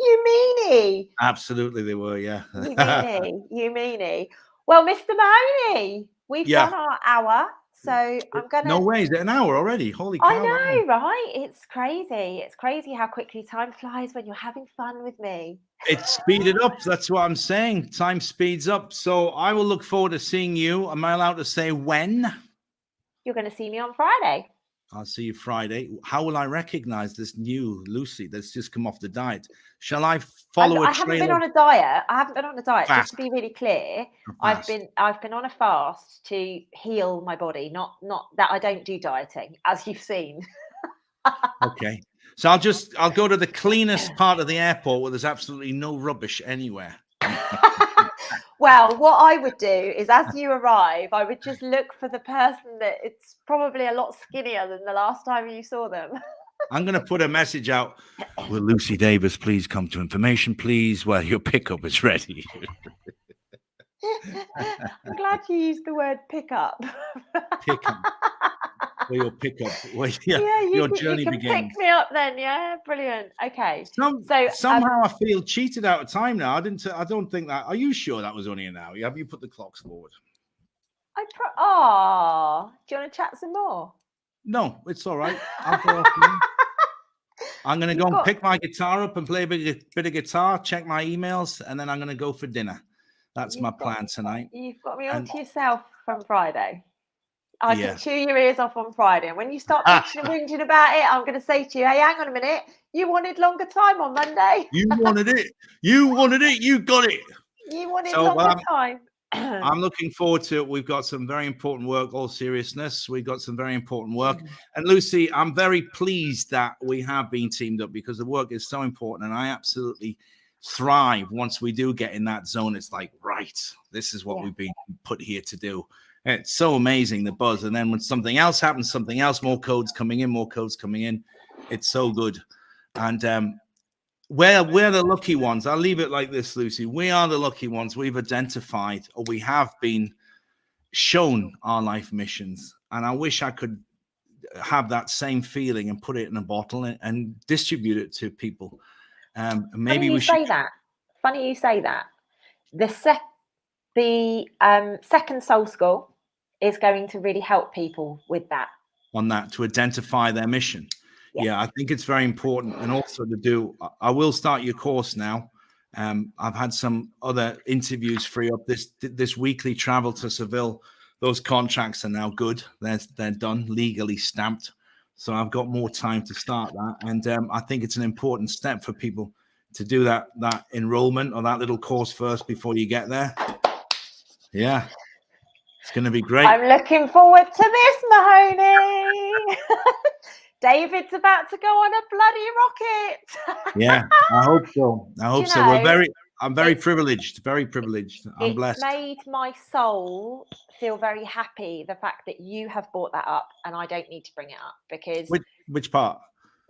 You meanie. Absolutely, they were, yeah. You meanie. Well, Mr. Mahoney, we've done our hour, so I'm going to... No way, is it an hour already? Holy cow. I know, right? It's crazy. It's crazy how quickly time flies when you're having fun with me. It's speeded up. That's what I'm saying. Time speeds up. So I will look forward to seeing you. Am I allowed to say when? You're going to see me on Friday. I'll see you Friday. How will I recognize this new Lucy that's just come off the diet? Shall I follow I a haven't trail been on a diet. I haven't been on a diet. Just fast? to be really clear, I've Fast. been on a fast to heal my body. Not that I don't do dieting, as you've seen. Okay. So I'll go to the cleanest part of the airport where there's absolutely no rubbish anywhere. Well, what I would do is, as you arrive, I would just look for the person that it's probably a lot skinnier than the last time you saw them. I'm going to put a message out. Will Lucy Davis please come to information, please? Well, your pickup is ready. I'm glad you used the word pickup. Pickup. Where your pickup, where Yeah, your you journey can begins. pick me up then. Yeah, brilliant. Okay. Somehow I feel cheated out of time now. I don't think that. Are you sure that was only an hour? Have you put the clocks forward? do you want to chat some more? No, it's all right. I'll go off now. I'm going to go and pick my guitar up and play a bit of guitar, check my emails, and then I'm going to go for dinner. That's my plan tonight. You've got me onto yourself from Friday. I Yeah. can chew your ears off on Friday. And when you start bitching and whinging about it, I'm going to say to you, hey, hang on a minute. You wanted longer time on Monday. You wanted it. You wanted it. You got it. You wanted longer time. I'm looking forward to it. We've got some very important work, all seriousness. We've got some very important work. And Lucy, I'm very pleased that we have been teamed up because the work is so important. And I absolutely thrive once we do get in that zone. It's like, right, this is what we've been put here to do. And it's so amazing, the buzz. And then when something else happens, something else, more codes coming in. It's so good. And we're the lucky ones. I'll leave it like this, Lucy. We are the lucky ones. We've identified, or we have been shown our life missions. And I wish I could have that same feeling and put it in a bottle and distribute it to people. Maybe we should say that. Funny you say that. The second Soul School is going to really help people with that. On that, to identify their mission. Yeah, I think it's very important. And also I will start your course now. I've had some other interviews free up. This weekly travel to Seville, those contracts are now good. They're done, legally stamped. So I've got more time to start that. And I think it's an important step for people to do that enrollment or that little course first before you get there. Yeah. It's going to be great. I'm looking forward to this, Mahoney. David's about to go on a bloody rocket. Yeah, I hope so. I'm very privileged. Very privileged. I'm blessed. It's made my soul feel very happy, the fact that you have brought that up and I don't need to bring it up, because which part?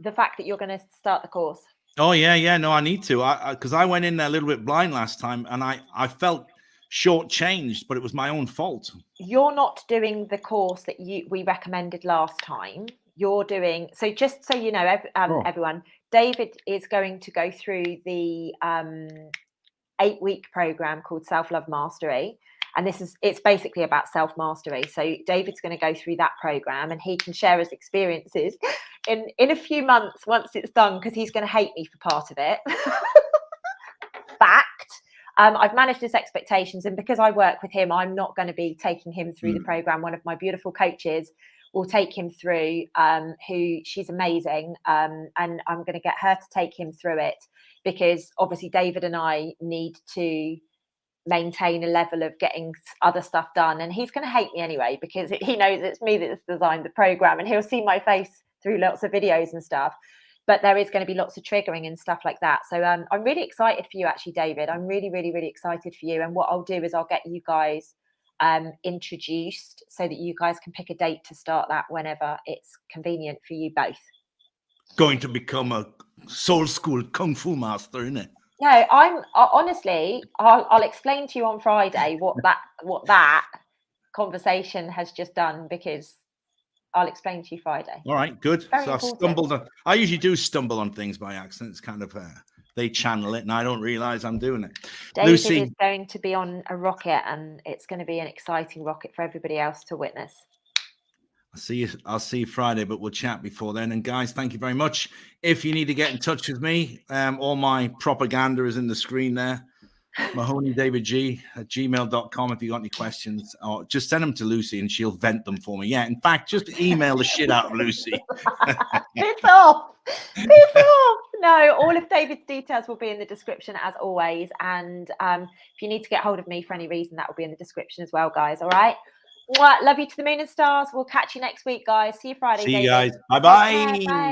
The fact that you're going to start the course. Oh yeah. No, I need to. Because I went in there a little bit blind last time, and I felt shortchanged, but it was my own fault. You're not doing the course that we recommended last time. You're doing, so just so you know, everyone, David is going to go through the 8-week program called Self-Love Mastery. And it's basically about self-mastery. So David's going to go through that program and he can share his experiences in a few months once it's done, because he's going to hate me for part of it. Fact. I've managed his expectations, and because I work with him, I'm not going to be taking him through the program. One of my beautiful coaches will take him through, she's amazing, and I'm going to get her to take him through it, because obviously David and I need to maintain a level of getting other stuff done, and he's going to hate me anyway, because he knows it's me that's designed the program, and he'll see my face through lots of videos and stuff. But there is going to be lots of triggering and stuff like that. So I'm really excited for you, actually, David. I'm really, really, really excited for you. And what I'll do is I'll get you guys introduced so that you guys can pick a date to start that whenever it's convenient for you both. Going to become a soul school kung fu master, isn't it? No, honestly, I'll explain to you on Friday what that conversation has just done, because I'll explain to you Friday. All right, good. Very so I've stumbled on. I usually do stumble on things by accident. It's kind of they channel it, and I don't realize I'm doing it. David Lucy is going to be on a rocket, and it's going to be an exciting rocket for everybody else to witness. I'll see you Friday, but we'll chat before then. And guys, thank you very much. If you need to get in touch with me, all my propaganda is in the screen there. mahoneydavidg@gmail.com if you got any questions, or just send them to Lucy and she'll vent them for me. Yeah, in fact, just email the shit out of Lucy. Piss off. Piss off. No, all of David's details will be in the description as always. And if you need to get hold of me for any reason, that will be in the description as well, guys. All right. Love you to the moon and stars. We'll catch you next week, guys. See you Friday. See you David. guys. Bye-bye. Bye.